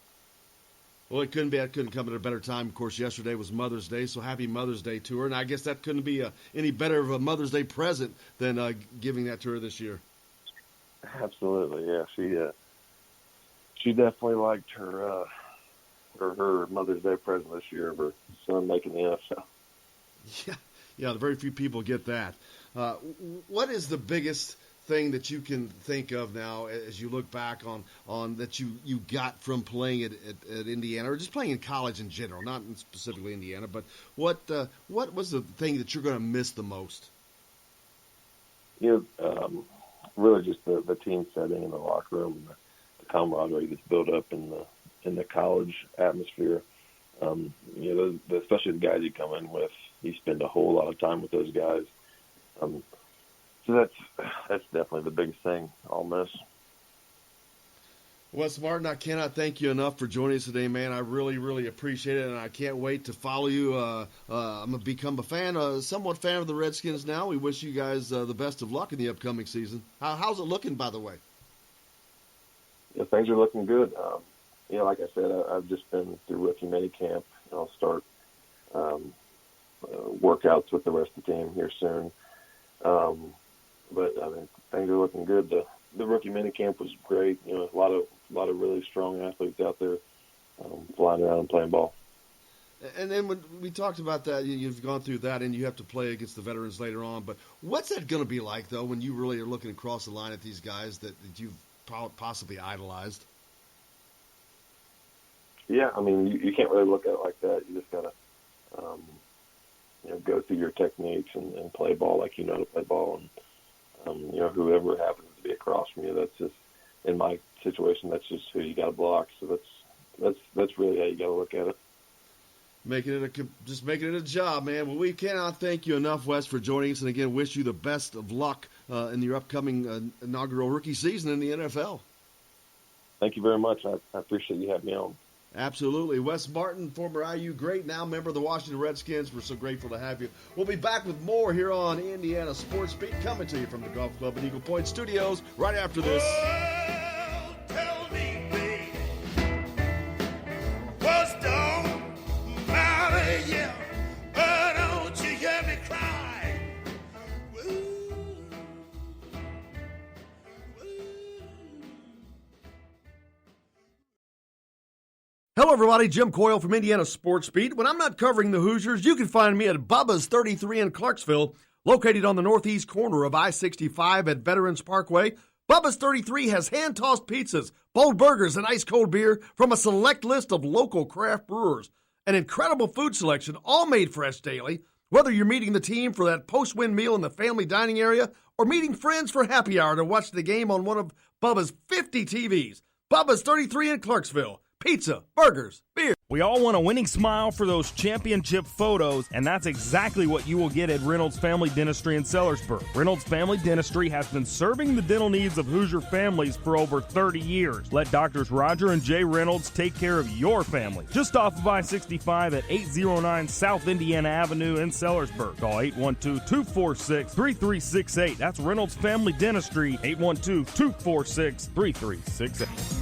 Speaker 1: Well, it couldn't come at a better time. Of course, yesterday was Mother's Day, so happy Mother's Day to her. And I guess that couldn't be any better of a Mother's Day present than giving that to her this year.
Speaker 12: Absolutely, yeah. She definitely liked her Mother's Day present this year of her son making the NFL.
Speaker 1: Yeah, very few people get that. What is the biggest thing that you can think of now as you look back on that you got from playing at Indiana, or just playing in college in general, not specifically Indiana, but what was the thing that you're going to miss the most?
Speaker 12: Really just the team setting in the locker room, the camaraderie that's built up in the college atmosphere. Especially the guys you come in with, you spend a whole lot of time with those guys. So that's definitely the biggest thing I'll miss.
Speaker 1: Wes Martin, I cannot thank you enough for joining us today, man. I really, really appreciate it, and I can't wait to follow you. I'm going to become a somewhat fan of the Redskins now. We wish you guys the best of luck in the upcoming season. How's it looking, by the way?
Speaker 12: Yeah, things are looking good. Like I said, I've just been through rookie minicamp. I'll start workouts with the rest of the team here soon. But I mean, things are looking good. The rookie minicamp was great. A lot of really strong athletes out there flying around and playing ball.
Speaker 1: And then when we talked about that, you've gone through that, and you have to play against the veterans later on. But what's that going to be like, though, when you really are looking across the line at these guys that you've possibly idolized?
Speaker 12: Yeah, I mean, you can't really look at it like that. You just got to, go through your techniques and play ball like you know to play ball. And, whoever happens to be across from you, that's just, in my situation, that's just who you got to block. So that's really how you got to look at it.
Speaker 1: Making it a job, man. Well, we cannot thank you enough, Wes, for joining us, and again, wish you the best of luck in your upcoming inaugural rookie season in the NFL.
Speaker 12: Thank you very much. I appreciate you having me on.
Speaker 1: Absolutely. Wes Martin, former IU great, now member of the Washington Redskins. We're so grateful to have you. We'll be back with more here on Indiana Sports Beat, coming to you from the Golf Club at Eagle Point Studios right after this.
Speaker 10: Well, tell me,
Speaker 1: Hello, everybody. Jim Coyle from Indiana Sports Beat. When I'm not covering the Hoosiers, you can find me at Bubba's 33 in Clarksville, located on the northeast corner of I-65 at Veterans Parkway. Bubba's 33 has hand-tossed pizzas, bold burgers, and ice-cold beer from a select list of local craft brewers. An incredible food selection, all made fresh daily. Whether you're meeting the team for that post-win meal in the family dining area or meeting friends for happy hour to watch the game on one of Bubba's 50 TVs. Bubba's 33 in Clarksville. Pizza, burgers, beer.
Speaker 3: We all want a winning smile for those championship photos, and that's exactly what you will get at Reynolds Family Dentistry in Sellersburg. Reynolds Family Dentistry has been serving the dental needs of Hoosier families for over 30 years. Let Doctors Roger and Jay Reynolds take care of your family. Just off of I-65 at 809 South Indiana Avenue in Sellersburg. Call 812-246-3368. That's Reynolds Family Dentistry, 812-246-3368.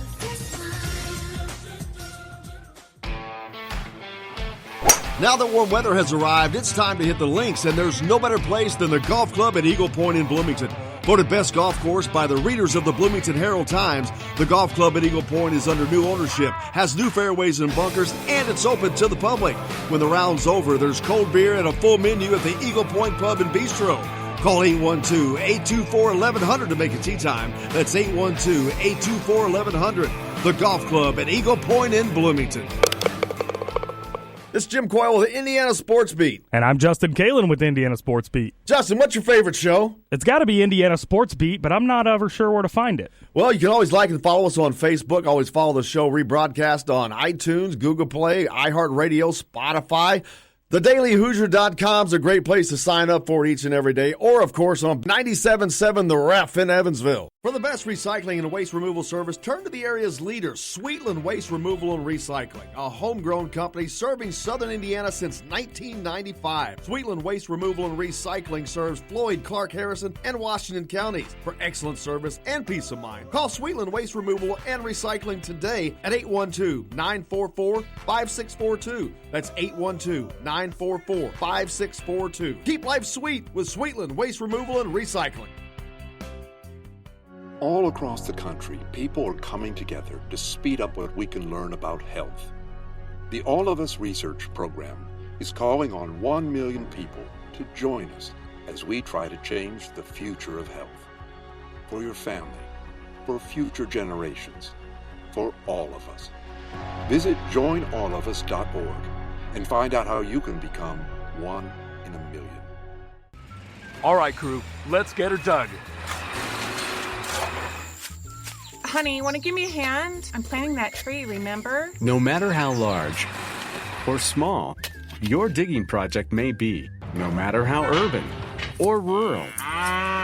Speaker 1: Now that warm weather has arrived, it's time to hit the links, and there's no better place than the golf club at Eagle Point in Bloomington. Voted best golf course by the readers of the Bloomington Herald-Times, the golf club at Eagle Point is under new ownership, has new fairways and bunkers, and it's open to the public. When the round's over, there's cold beer and a full menu at the Eagle Point Pub and Bistro. Call 812-824-1100 to make a tee time. That's 812-824-1100. The golf club at Eagle Point in Bloomington. This is Jim Coyle with the Indiana Sports Beat.
Speaker 3: And I'm Justin Kalen with Indiana Sports Beat.
Speaker 1: Justin, what's your favorite show?
Speaker 3: It's got to be Indiana Sports Beat, but I'm not ever sure where to find it.
Speaker 1: Well, you can always like and follow us on Facebook. Always follow the show rebroadcast on iTunes, Google Play, iHeartRadio, Spotify. TheDailyHoosier.com is a great place to sign up for it each and every day. Or, of course, on 97.7 The Ref in Evansville. For the best recycling and waste removal service, turn to the area's leader, Sweetland Waste Removal and Recycling, a homegrown company serving southern Indiana since 1995. Sweetland Waste Removal and Recycling serves Floyd, Clark, Harrison, and Washington counties. For excellent service and peace of mind, call Sweetland Waste Removal and Recycling today at 812-944-5642. That's 812-944-5642. Keep life sweet with Sweetland Waste Removal and Recycling.
Speaker 4: All across the country, people are coming together to speed up what we can learn about health. The All of Us research program is calling on 1 million people to join us as we try to change the future of health. For your family, for future generations, for all of us. Visit joinallofus.org and find out how you can become one in a million.
Speaker 5: All right, crew, let's get her dug.
Speaker 6: Honey, want to give me a hand? I'm planting that tree, remember?
Speaker 7: No matter how large or small your digging project may be, no matter how urban or rural,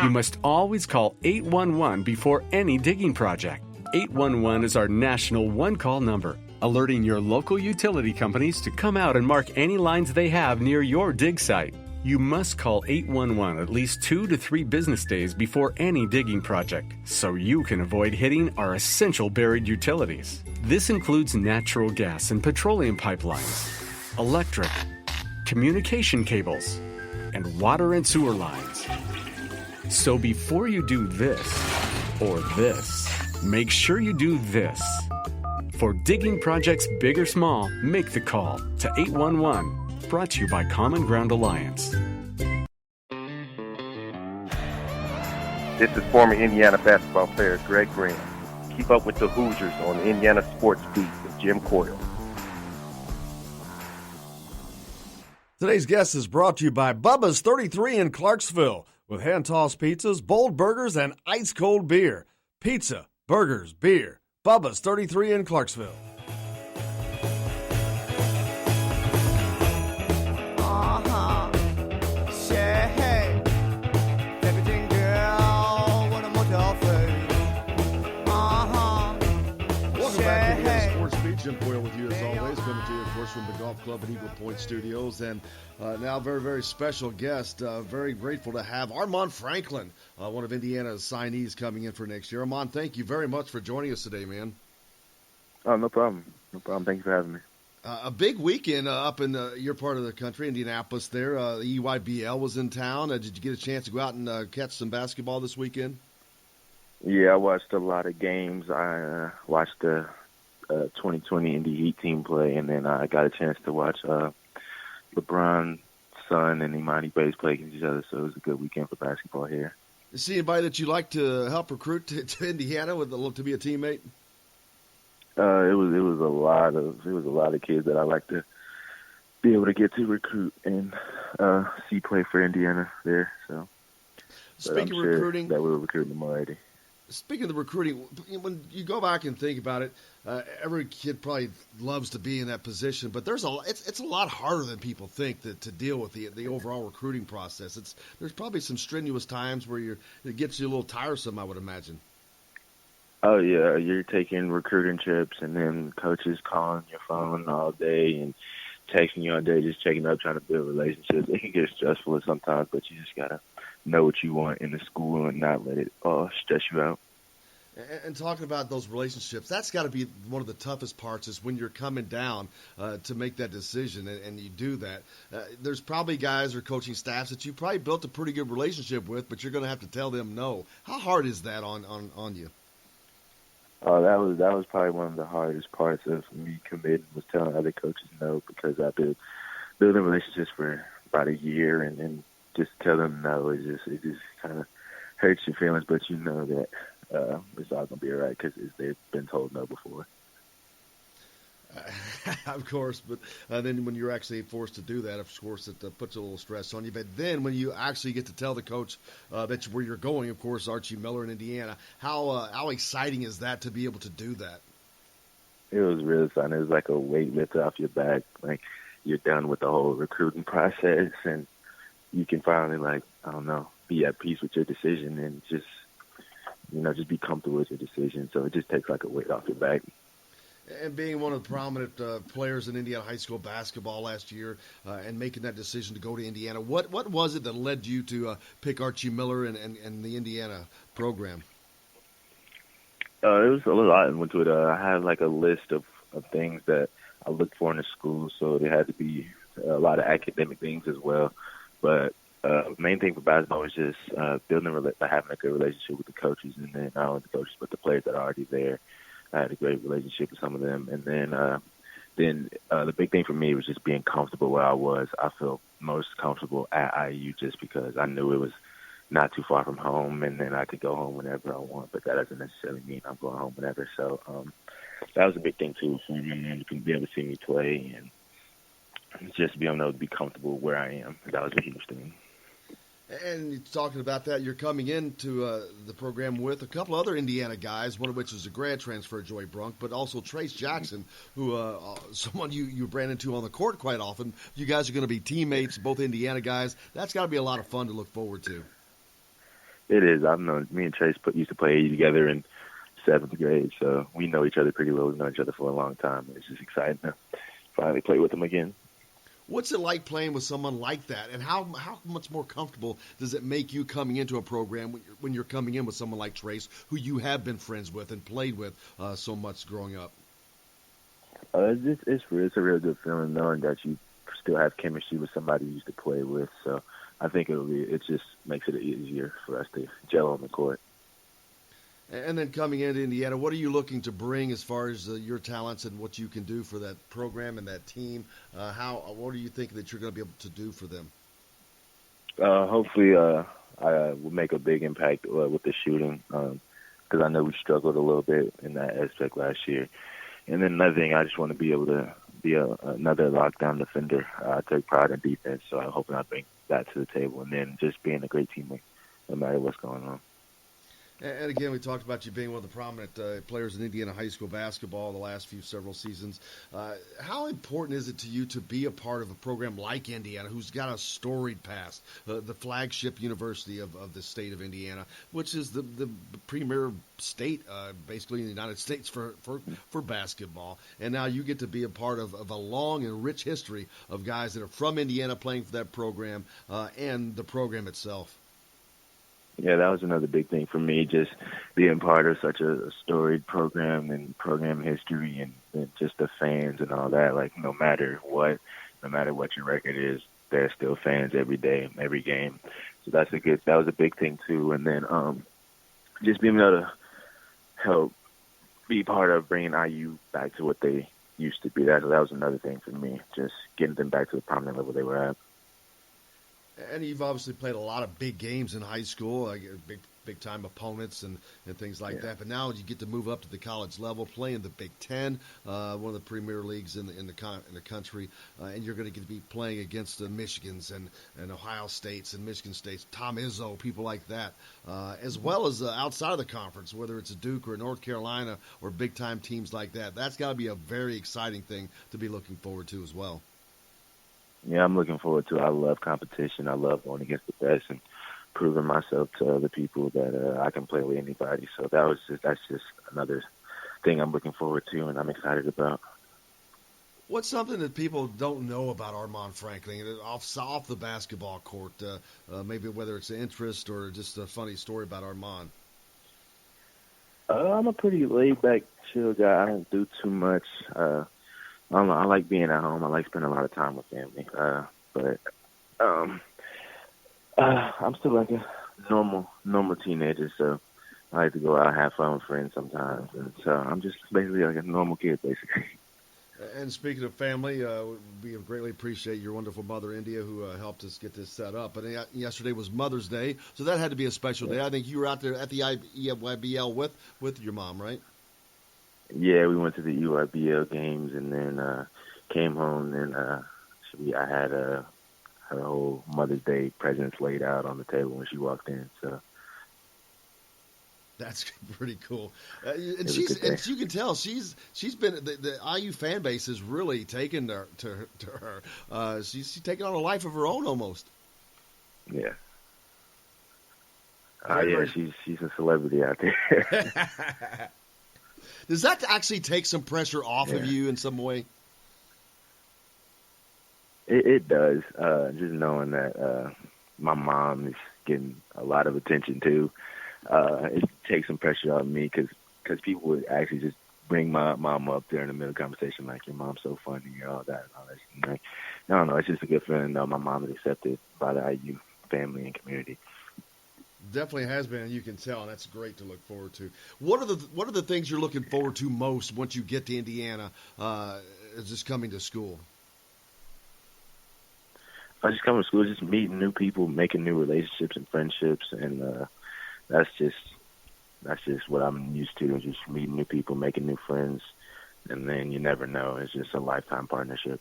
Speaker 7: you must always call 811 before any digging project. 811 is our national one-call number, alerting your local utility companies to come out and mark any lines they have near your dig site. You must call 811 at least 2 to 3 business days before any digging project, so you can avoid hitting our essential buried utilities. This includes natural gas and petroleum pipelines, electric, communication cables, and water and sewer lines. So before you do this or this, make sure you do this. For digging projects big or small, make the call to 811. Brought to you by Common Ground Alliance.
Speaker 9: This is former Indiana basketball player Greg Graham. Keep up with the Hoosiers on Indiana Sports Beat with Jim Coyle.
Speaker 1: Today's guest is brought to you by Bubba's 33 in Clarksville with hand-tossed pizzas, bold burgers, and ice-cold beer. Pizza, burgers, beer. Bubba's 33 in Clarksville. Jim Coyle with you as always, coming to you, of course, from the golf club at Eagle Point Studios. And now, very, very special guest. Very grateful to have Armaan Franklin, one of Indiana's signees, coming in for next year. Armaan, thank you very much for joining us today, man.
Speaker 12: Oh, no problem. No problem. Thank you for having me.
Speaker 1: A big weekend up in your part of the country, Indianapolis there. The EYBL was in town. Did you get a chance to go out and catch some basketball this weekend?
Speaker 12: Yeah, I watched a lot of games. I watched the
Speaker 13: 2020 Indy Heat team play, and then I got a chance to watch LeBron's son and Imani Bates play against each other. So it was a good weekend for basketball here.
Speaker 1: You see anybody that you like to help recruit to Indiana to be a teammate?
Speaker 13: It was a lot of kids that I like to be able to get to recruit and see play for Indiana there. So,
Speaker 1: speaking of recruiting,
Speaker 13: that we're recruiting them already.
Speaker 1: Speaking of the recruiting, when you go back and think about it, every kid probably loves to be in that position, but it's a lot harder than people think to deal with the overall recruiting process. There's probably some strenuous times where it gets you a little tiresome, I would imagine.
Speaker 13: Oh yeah, you're taking recruiting trips, and then coaches calling your phone all day and texting you all day, just checking up, trying to build relationships. It can get stressful sometimes, but you just gotta know what you want in the school and not let it stress you out.
Speaker 1: And talking about those relationships, that's got to be one of the toughest parts is when you're coming down to make that decision, and you do that. There's probably guys or coaching staffs that you probably built a pretty good relationship with, but you're going to have to tell them no. How hard is that on you?
Speaker 13: That was probably one of the hardest parts of me committing, was telling other coaches no, because I've been building relationships for about a year, and just tell them no, it just kind of hurts your feelings, but you know that it's all gonna be all right because they've been told no before.
Speaker 1: Of course, but then when you're actually forced to do that, of course, it puts a little stress on you. But then when you actually get to tell the coach where you're going, of course, Archie Miller in Indiana, how exciting is that to be able to do that?
Speaker 13: It was really fun. It was like a weight lifted off your back. Like, you're done with the whole recruiting process, and you can finally, be at peace with your decision and just be comfortable with your decision. So it just takes like a weight off your back.
Speaker 1: And being one of the prominent players in Indiana high school basketball last year and making that decision to go to Indiana, what was it that led you to pick Archie Miller and the Indiana program?
Speaker 13: It was a lot that went to it. I had like a list of things that I looked for in the school, so there had to be a lot of academic things as well. But main thing for basketball was just having a good relationship with the coaches, and then not only the coaches but the players that are already there. I had a great relationship with some of them, and then the big thing for me was just being comfortable where I was. I felt most comfortable at IU just because I knew it was not too far from home, and then I could go home whenever I want. But that doesn't necessarily mean I'm going home whenever. So that was a big thing too for me, and to be able to see me play and just be able to be comfortable where I am. That was a huge thing.
Speaker 1: And you're talking about that, you're coming into the program with a couple other Indiana guys, one of which is a grad transfer, Joey Brunk, but also Trace Jackson, who someone you ran into on the court quite often. You guys are going to be teammates, both Indiana guys. That's got to be a lot of fun to look forward to.
Speaker 13: It is. I've known me and Trace used to play together in 7th grade, so we know each other pretty well. We've known each other for a long time. It's just exciting to finally play with them again.
Speaker 1: What's it like playing with someone like that, and how much more comfortable does it make you coming into a program when you're coming in with someone like Trace, who you have been friends with and played with so much growing up?
Speaker 13: It's a real good feeling knowing that you still have chemistry with somebody you used to play with. So I think it just makes it easier for us to gel on the court.
Speaker 1: And then coming into Indiana, what are you looking to bring as far as your talents and what you can do for that program and that team? What do you think that you're going to be able to do for them?
Speaker 13: Hopefully, I will make a big impact with the shooting because I know we struggled a little bit in that aspect last year. And then another thing, I just want to be able to be another lockdown defender. I take pride in defense, so I'm hoping I bring that to the table. And then just being a great teammate, no matter what's going on.
Speaker 1: And again, we talked about you being one of the prominent players in Indiana high school basketball the last several seasons. How important is it to you to be a part of a program like Indiana, who's got a storied past, the flagship university of the state of Indiana, which is the premier state, basically in the United States for basketball. And now you get to be a part of a long and rich history of guys that are from Indiana playing for that program and the program itself.
Speaker 13: Yeah, that was another big thing for me, just being part of such a storied program and program history and just the fans and all that. Like, no matter what your record is, there's still fans every day, every game. So that was a big thing too. And then just being able to help be part of bringing IU back to what they used to be. That was another thing for me, just getting them back to the prominent level they were at.
Speaker 1: And you've obviously played a lot of big games in high school, big time opponents and things like that. But now you get to move up to the college level, play in the Big Ten, one of the premier leagues in the country, and you're going to get to be playing against the Michigans and Ohio States and Michigan States, Tom Izzo, people like that, as well as outside of the conference, whether it's a Duke or a North Carolina or big time teams like that. That's got to be a very exciting thing to be looking forward to as well.
Speaker 13: Yeah, I'm looking forward to it. I love competition. I love going against the best and proving myself to other people that I can play with anybody. So that's just another thing I'm looking forward to and I'm excited about.
Speaker 1: What's something that people don't know about Armaan Franklin off the basketball court? Maybe whether it's an interest or just a funny story about Armaan.
Speaker 13: I'm a pretty laid-back, chill guy. I don't do too much. I don't know. I like being at home. I like spending a lot of time with family. But I'm still like a normal teenager, so I like to go out and have fun with friends sometimes. And so I'm just basically like a normal kid, basically.
Speaker 1: And speaking of family, we greatly appreciate your wonderful mother, India, who helped us get this set up. But yesterday was Mother's Day, so that had to be a special day. I think you were out there at the EYBL with your mom, right?
Speaker 13: Yeah, we went to the EYBL games and then came home and I had her whole Mother's Day presents laid out on the table when she walked in. So
Speaker 1: that's pretty cool. And you can tell she's been the IU fan base has really taken to her. She's taken on a life of her own almost.
Speaker 13: Yeah. Yeah, she's a celebrity out there.
Speaker 1: Does that actually take some pressure off of you in some way?
Speaker 13: It does. Just knowing that my mom is getting a lot of attention too. It takes some pressure off me because people would actually just bring my mom up there in the middle of the conversation like, your mom's so funny, all that and all that. And like, I don't know. It's just a good feeling to know my mom is accepted by the IU family and community.
Speaker 1: Definitely has been, and you can tell, and that's great to look forward to. What are the things you're looking forward to most once you get to Indiana, just coming to school?
Speaker 13: Just coming to school, just meeting new people, making new relationships and friendships, and that's just what I'm used to, just meeting new people, making new friends, and then you never know. It's just a lifetime partnership.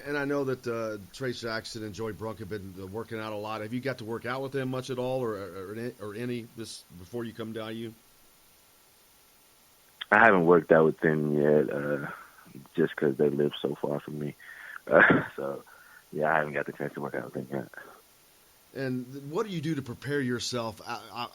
Speaker 1: And I know that Trace Jackson and Joey Brunk have been working out a lot. Have you got to work out with them much at all, or any this before you come to IU?
Speaker 13: I haven't worked out with them yet, just because they live so far from me. So, yeah, I haven't got the chance to work out with them yet.
Speaker 1: And what do you do to prepare yourself,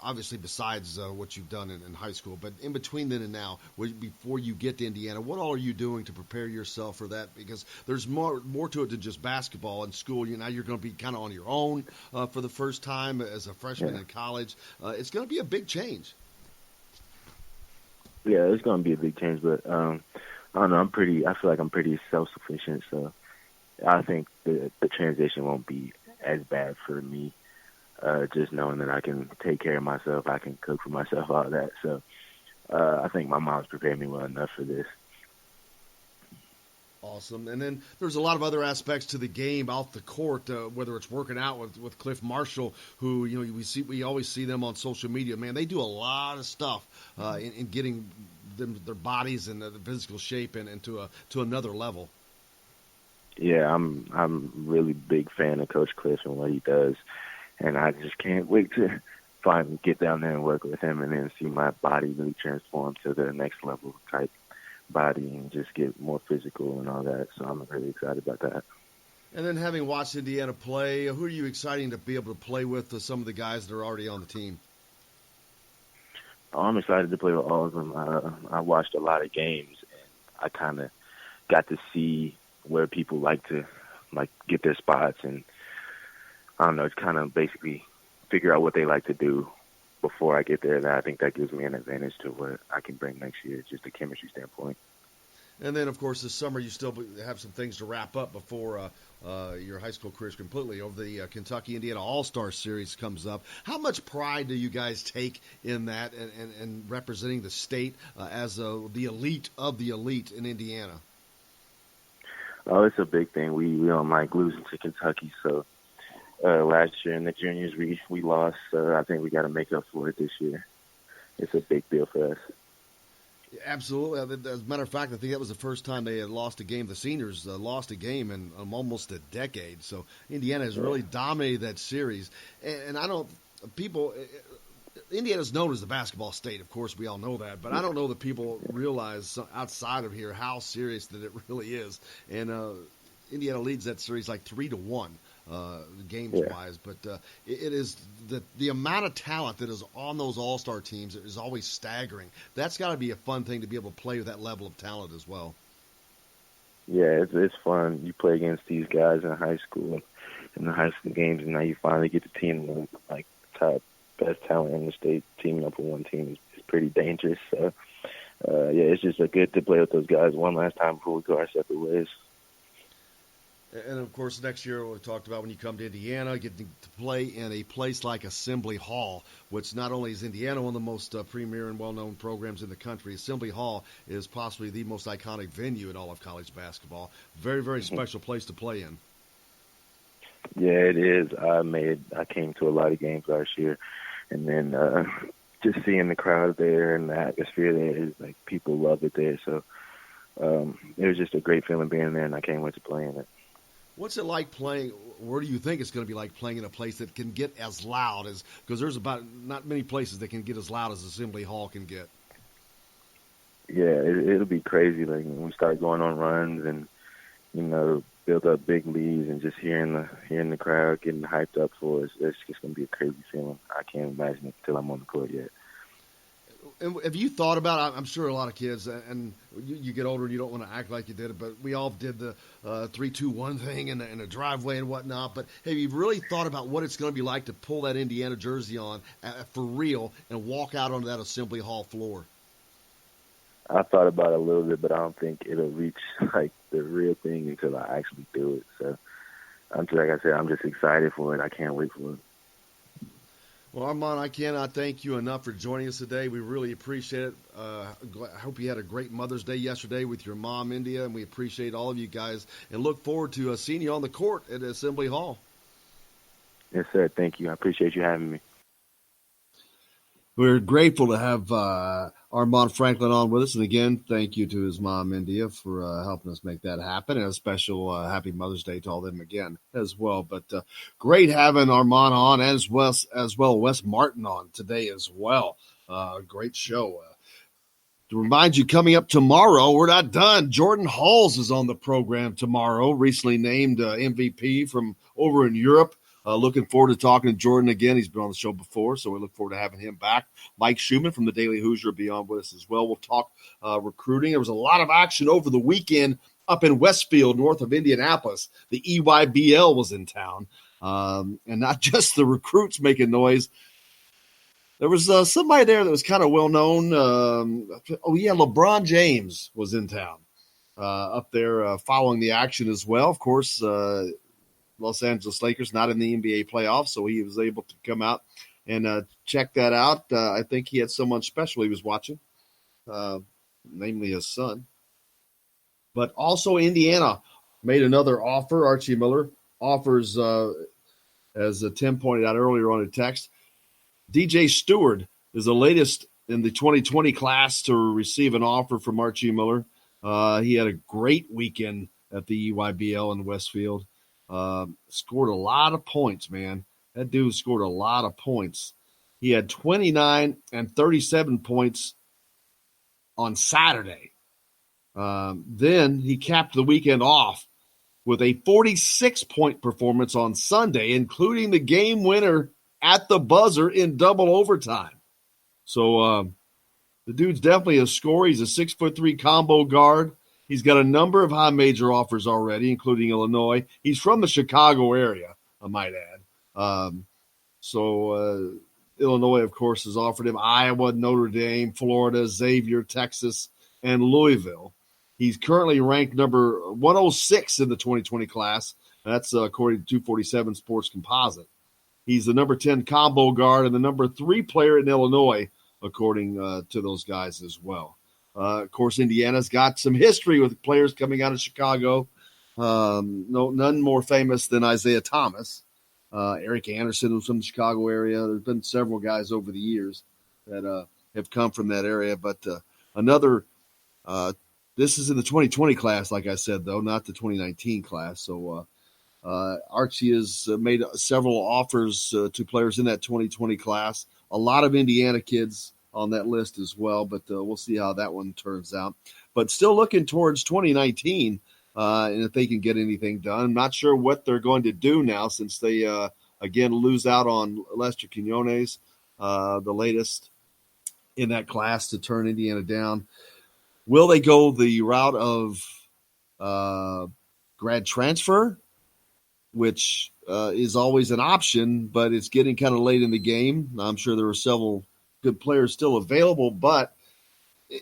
Speaker 1: obviously besides what you've done in high school, but in between then and now, before you get to Indiana, what all are you doing to prepare yourself for that? Because there's more to it than just basketball in school. Now you're going to be kind of on your own for the first time as a freshman in college. It's going to be a big change.
Speaker 13: Yeah, it's going to be a big change, but I don't know. I feel like I'm pretty self-sufficient, so I think the transition won't be as bad for me, just knowing that I can take care of myself, I can cook for myself, all that. So I think my mom's prepared me well enough for this.
Speaker 1: Awesome. And then there's a lot of other aspects to the game off the court, whether it's working out with Cliff Marshall, who we always see them on social media. Man, they do a lot of stuff in getting their bodies and the physical shape and to another level.
Speaker 13: Yeah, I'm really big fan of Coach Cliff and what he does, and I just can't wait to finally get down there and work with him and then see my body really transform to the next level type body and just get more physical and all that. So I'm really excited about that.
Speaker 1: And then having watched Indiana play, who are you excited to be able to play with some of the guys that are already on the team?
Speaker 13: Oh, I'm excited to play with all of them. I watched a lot of games, and I kind of got to see where people like to get their spots, and I don't know, it's kind of basically figure out what they like to do before I get there. And I think that gives me an advantage to what I can bring next year, just a chemistry standpoint.
Speaker 1: And then, of course, this summer you still have some things to wrap up before your high school careers completely over the Kentucky-Indiana All-Star Series comes up. How much pride do you guys take in that and representing the state as the elite of the elite in Indiana?
Speaker 13: Oh, it's a big thing. We don't like losing to Kentucky. So last year in the juniors we lost. So I think we got to make up for it this year. It's a big deal for us.
Speaker 1: Absolutely. As a matter of fact, I think that was the first time they had lost a game. The seniors lost a game in almost a decade. So Indiana has really dominated that series. And I don't Indiana's known as the basketball state. Of course, we all know that. But I don't know that people realize outside of here how serious that it really is. And Indiana leads that series like 3-1. Games-wise, but it is the amount of talent that is on those all-star teams is always staggering. That's got to be a fun thing to be able to play with that level of talent as well.
Speaker 13: Yeah, it's fun. You play against these guys in high school, in the high school games, and now you finally get the team with like top best talent in the state teaming up with one team is pretty dangerous. So, yeah, it's just good to play with those guys one last time before we go our separate ways.
Speaker 1: And, of course, next year we talked about when you come to Indiana, getting to play in a place like Assembly Hall, which not only is Indiana one of the most premier and well-known programs in the country, Assembly Hall is possibly the most iconic venue in all of college basketball. Very, very special place to play in.
Speaker 13: Yeah, it is. I came to a lot of games last year, and then just seeing the crowd there and the atmosphere there is like people love it there. So it was just a great feeling being there, and I can't wait to play in it.
Speaker 1: What's it like playing? Where do you think it's going to be like playing in a place that can get as loud as? Because there's about not many places that can get as loud as Assembly Hall can get.
Speaker 13: Yeah, it'll be crazy. Like when we start going on runs and build up big leads and just hearing the crowd getting hyped up for us. It's just going to be a crazy feeling. I can't imagine it until I'm on the court yet.
Speaker 1: And have you thought about, I'm sure a lot of kids, and you get older and you don't want to act like you did it, but we all did the 3-2-1 thing in the driveway and whatnot. But have you really thought about what it's going to be like to pull that Indiana jersey on for real and walk out onto that Assembly Hall floor?
Speaker 13: I thought about it a little bit, but I don't think it'll reach like the real thing until I actually do it. So, like I said, I'm just excited for it. I can't wait for it.
Speaker 1: Well, Armaan, I cannot thank you enough for joining us today. We really appreciate it. I hope you had a great Mother's Day yesterday with your mom, India, and we appreciate all of you guys and look forward to seeing you on the court at Assembly Hall.
Speaker 13: Yes, sir. Thank you. I appreciate you having me.
Speaker 1: We're grateful to have Armaan Franklin on with us. And again, thank you to his mom, India, for helping us make that happen. And a special happy Mother's Day to all of them again as well. But great having Armaan on as well Wes Martin on today as well. Great show. To remind you, coming up tomorrow, we're not done. Jordan Hulls is on the program tomorrow, recently named MVP from over in Europe. Looking forward to talking to Jordan again. He's been on the show before, so we look forward to having him back. Mike Schumann from the Daily Hoosier will be on with us as well. We'll talk recruiting. There was a lot of action over the weekend up in Westfield, north of Indianapolis. The EYBL was in town, and not just the recruits making noise. There was somebody there that was kind of well-known. LeBron James was in town up there following the action as well. Of course, Los Angeles Lakers not in the NBA playoffs, so he was able to come out and check that out. I think he had someone special he was watching, namely his son. But also Indiana made another offer. Archie Miller offers, as Tim pointed out earlier on a text, DJ Stewart is the latest in the 2020 class to receive an offer from Archie Miller. He had a great weekend at the EYBL in Westfield. Scored a lot of points, man. That dude scored a lot of points. He had 29 and 37 points on Saturday. Then he capped the weekend off with a 46-point performance on Sunday, including the game winner at the buzzer in double overtime. So the dude's definitely a scorer. He's a 6'3" combo guard. He's got a number of high major offers already, including Illinois. He's from the Chicago area, I might add. Illinois, of course, has offered him Iowa, Notre Dame, Florida, Xavier, Texas, and Louisville. He's currently ranked number 106 in the 2020 class, That's according to 247 Sports Composite. He's the number 10 combo guard and the number 3 player in Illinois, according to those guys as well. Of course, Indiana's got some history with players coming out of Chicago. None more famous than Isaiah Thomas. Eric Anderson was from the Chicago area. There's been several guys over the years that have come from that area. But this is in the 2020 class, like I said, though, not the 2019 class. So Archie has made several offers to players in that 2020 class. A lot of Indiana kids on that list as well, but we'll see how that one turns out. But still looking towards 2019, and if they can get anything done. I'm not sure what they're going to do now since they, again, lose out on Lester Quinones, the latest in that class to turn Indiana down. Will they go the route of grad transfer, which is always an option, but it's getting kind of late in the game. I'm sure there are several good players still available, but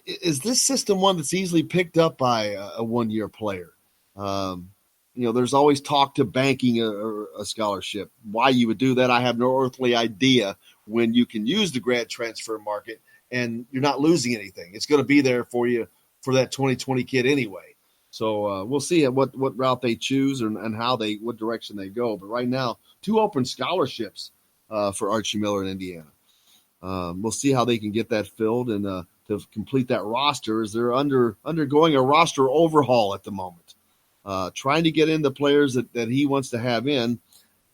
Speaker 1: is this system one that's easily picked up by a one-year player? There's always talk to banking a scholarship. Why you would do that, I have no earthly idea when you can use the grad transfer market and you're not losing anything. It's going to be there for you for that 2020 kid anyway. So we'll see what route they choose and what direction they go. But right now, 2 open scholarships for Archie Miller in Indiana. We'll see how they can get that filled and to complete that roster as they're undergoing a roster overhaul at the moment. Trying to get in the players that he wants to have in,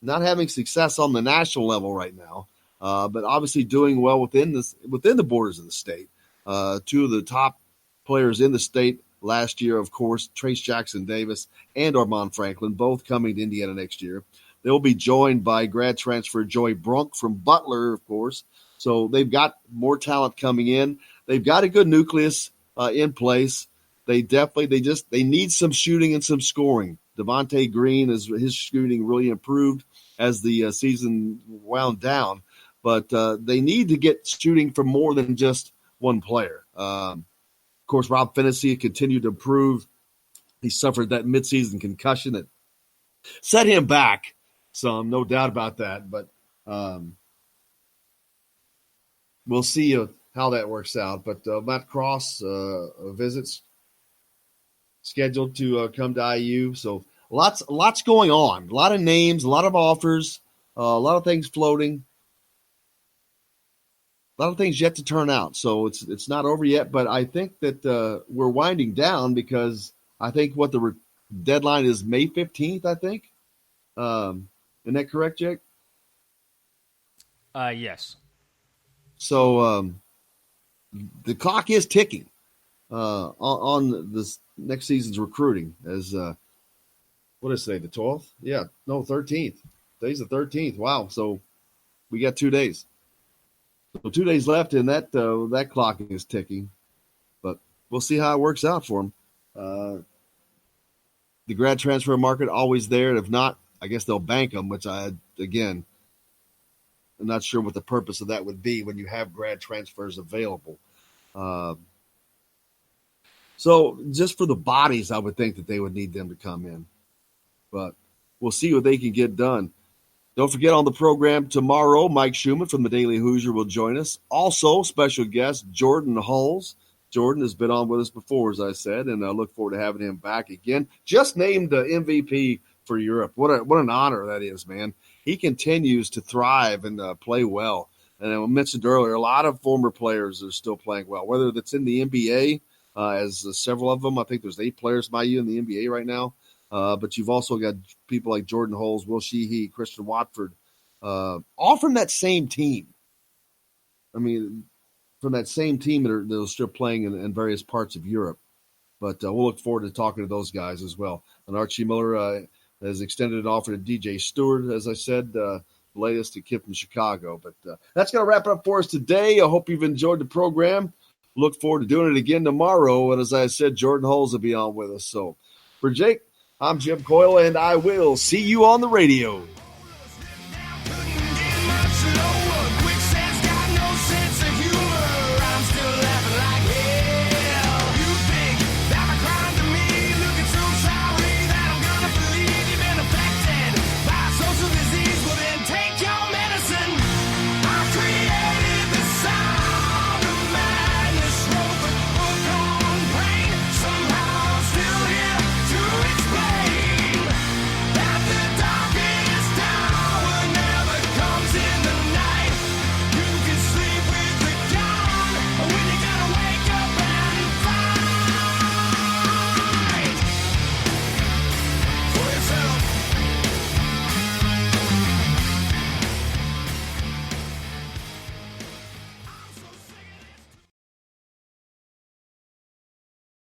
Speaker 1: not having success on the national level right now, but obviously doing well within the borders of the state. 2 of the top players in the state last year, of course, Trace Jackson Davis and Armaan Franklin, both coming to Indiana next year. They'll be joined by grad transfer Joey Brunk from Butler, of course. So they've got more talent coming in. They've got a good nucleus in place. They need some shooting and some scoring. Devontae Green, his shooting really improved as the season wound down, but they need to get shooting from more than just one player. Of course, Rob Fennessy continued to improve. He suffered that midseason concussion that set him back some, no doubt about that. But we'll see how that works out. But Matt Cross visits scheduled to come to IU. So lots going on. A lot of names, a lot of offers, a lot of things floating. A lot of things yet to turn out. So it's not over yet. But I think that we're winding down because I think what the deadline is May 15th, I think. Isn't that correct, Jake?
Speaker 2: Yes.
Speaker 1: So the clock is ticking on this next season's recruiting. As what did I say, the 12th? Yeah, no, 13th. Today's the 13th. Wow. So we got 2 days. So 2 days left, and that clock is ticking. But we'll see how it works out for them. The grad transfer market always there, and if not, I guess they'll bank them, which I'm not sure what the purpose of that would be when you have grad transfers available. So just for the bodies, I would think that they would need them to come in. But we'll see what they can get done. Don't forget, on the program tomorrow, Mike Schumann from the Daily Hoosier will join us. Also, special guest Jordan Hulls. Jordan has been on with us before, as I said, and I look forward to having him back again. Just named the MVP for Europe. What an honor that is, man. He continues to thrive and play well. And I mentioned earlier, a lot of former players are still playing well, whether that's in the NBA, as several of them. I think there's 8 players by you in the NBA right now. But you've also got people like Jordan Hulls, Will Sheehy, Christian Watford, all from that same team. I mean, from that same team that are still playing in various parts of Europe. But we'll look forward to talking to those guys as well. And Archie Miller has extended an offer to DJ Stewart, as I said, the latest to kid from Chicago. But that's going to wrap it up for us today. I hope you've enjoyed the program. Look forward to doing it again tomorrow. And as I said, Jordan Hulls will be on with us. So for Jake, I'm Jim Coyle, and I will see you on the radio.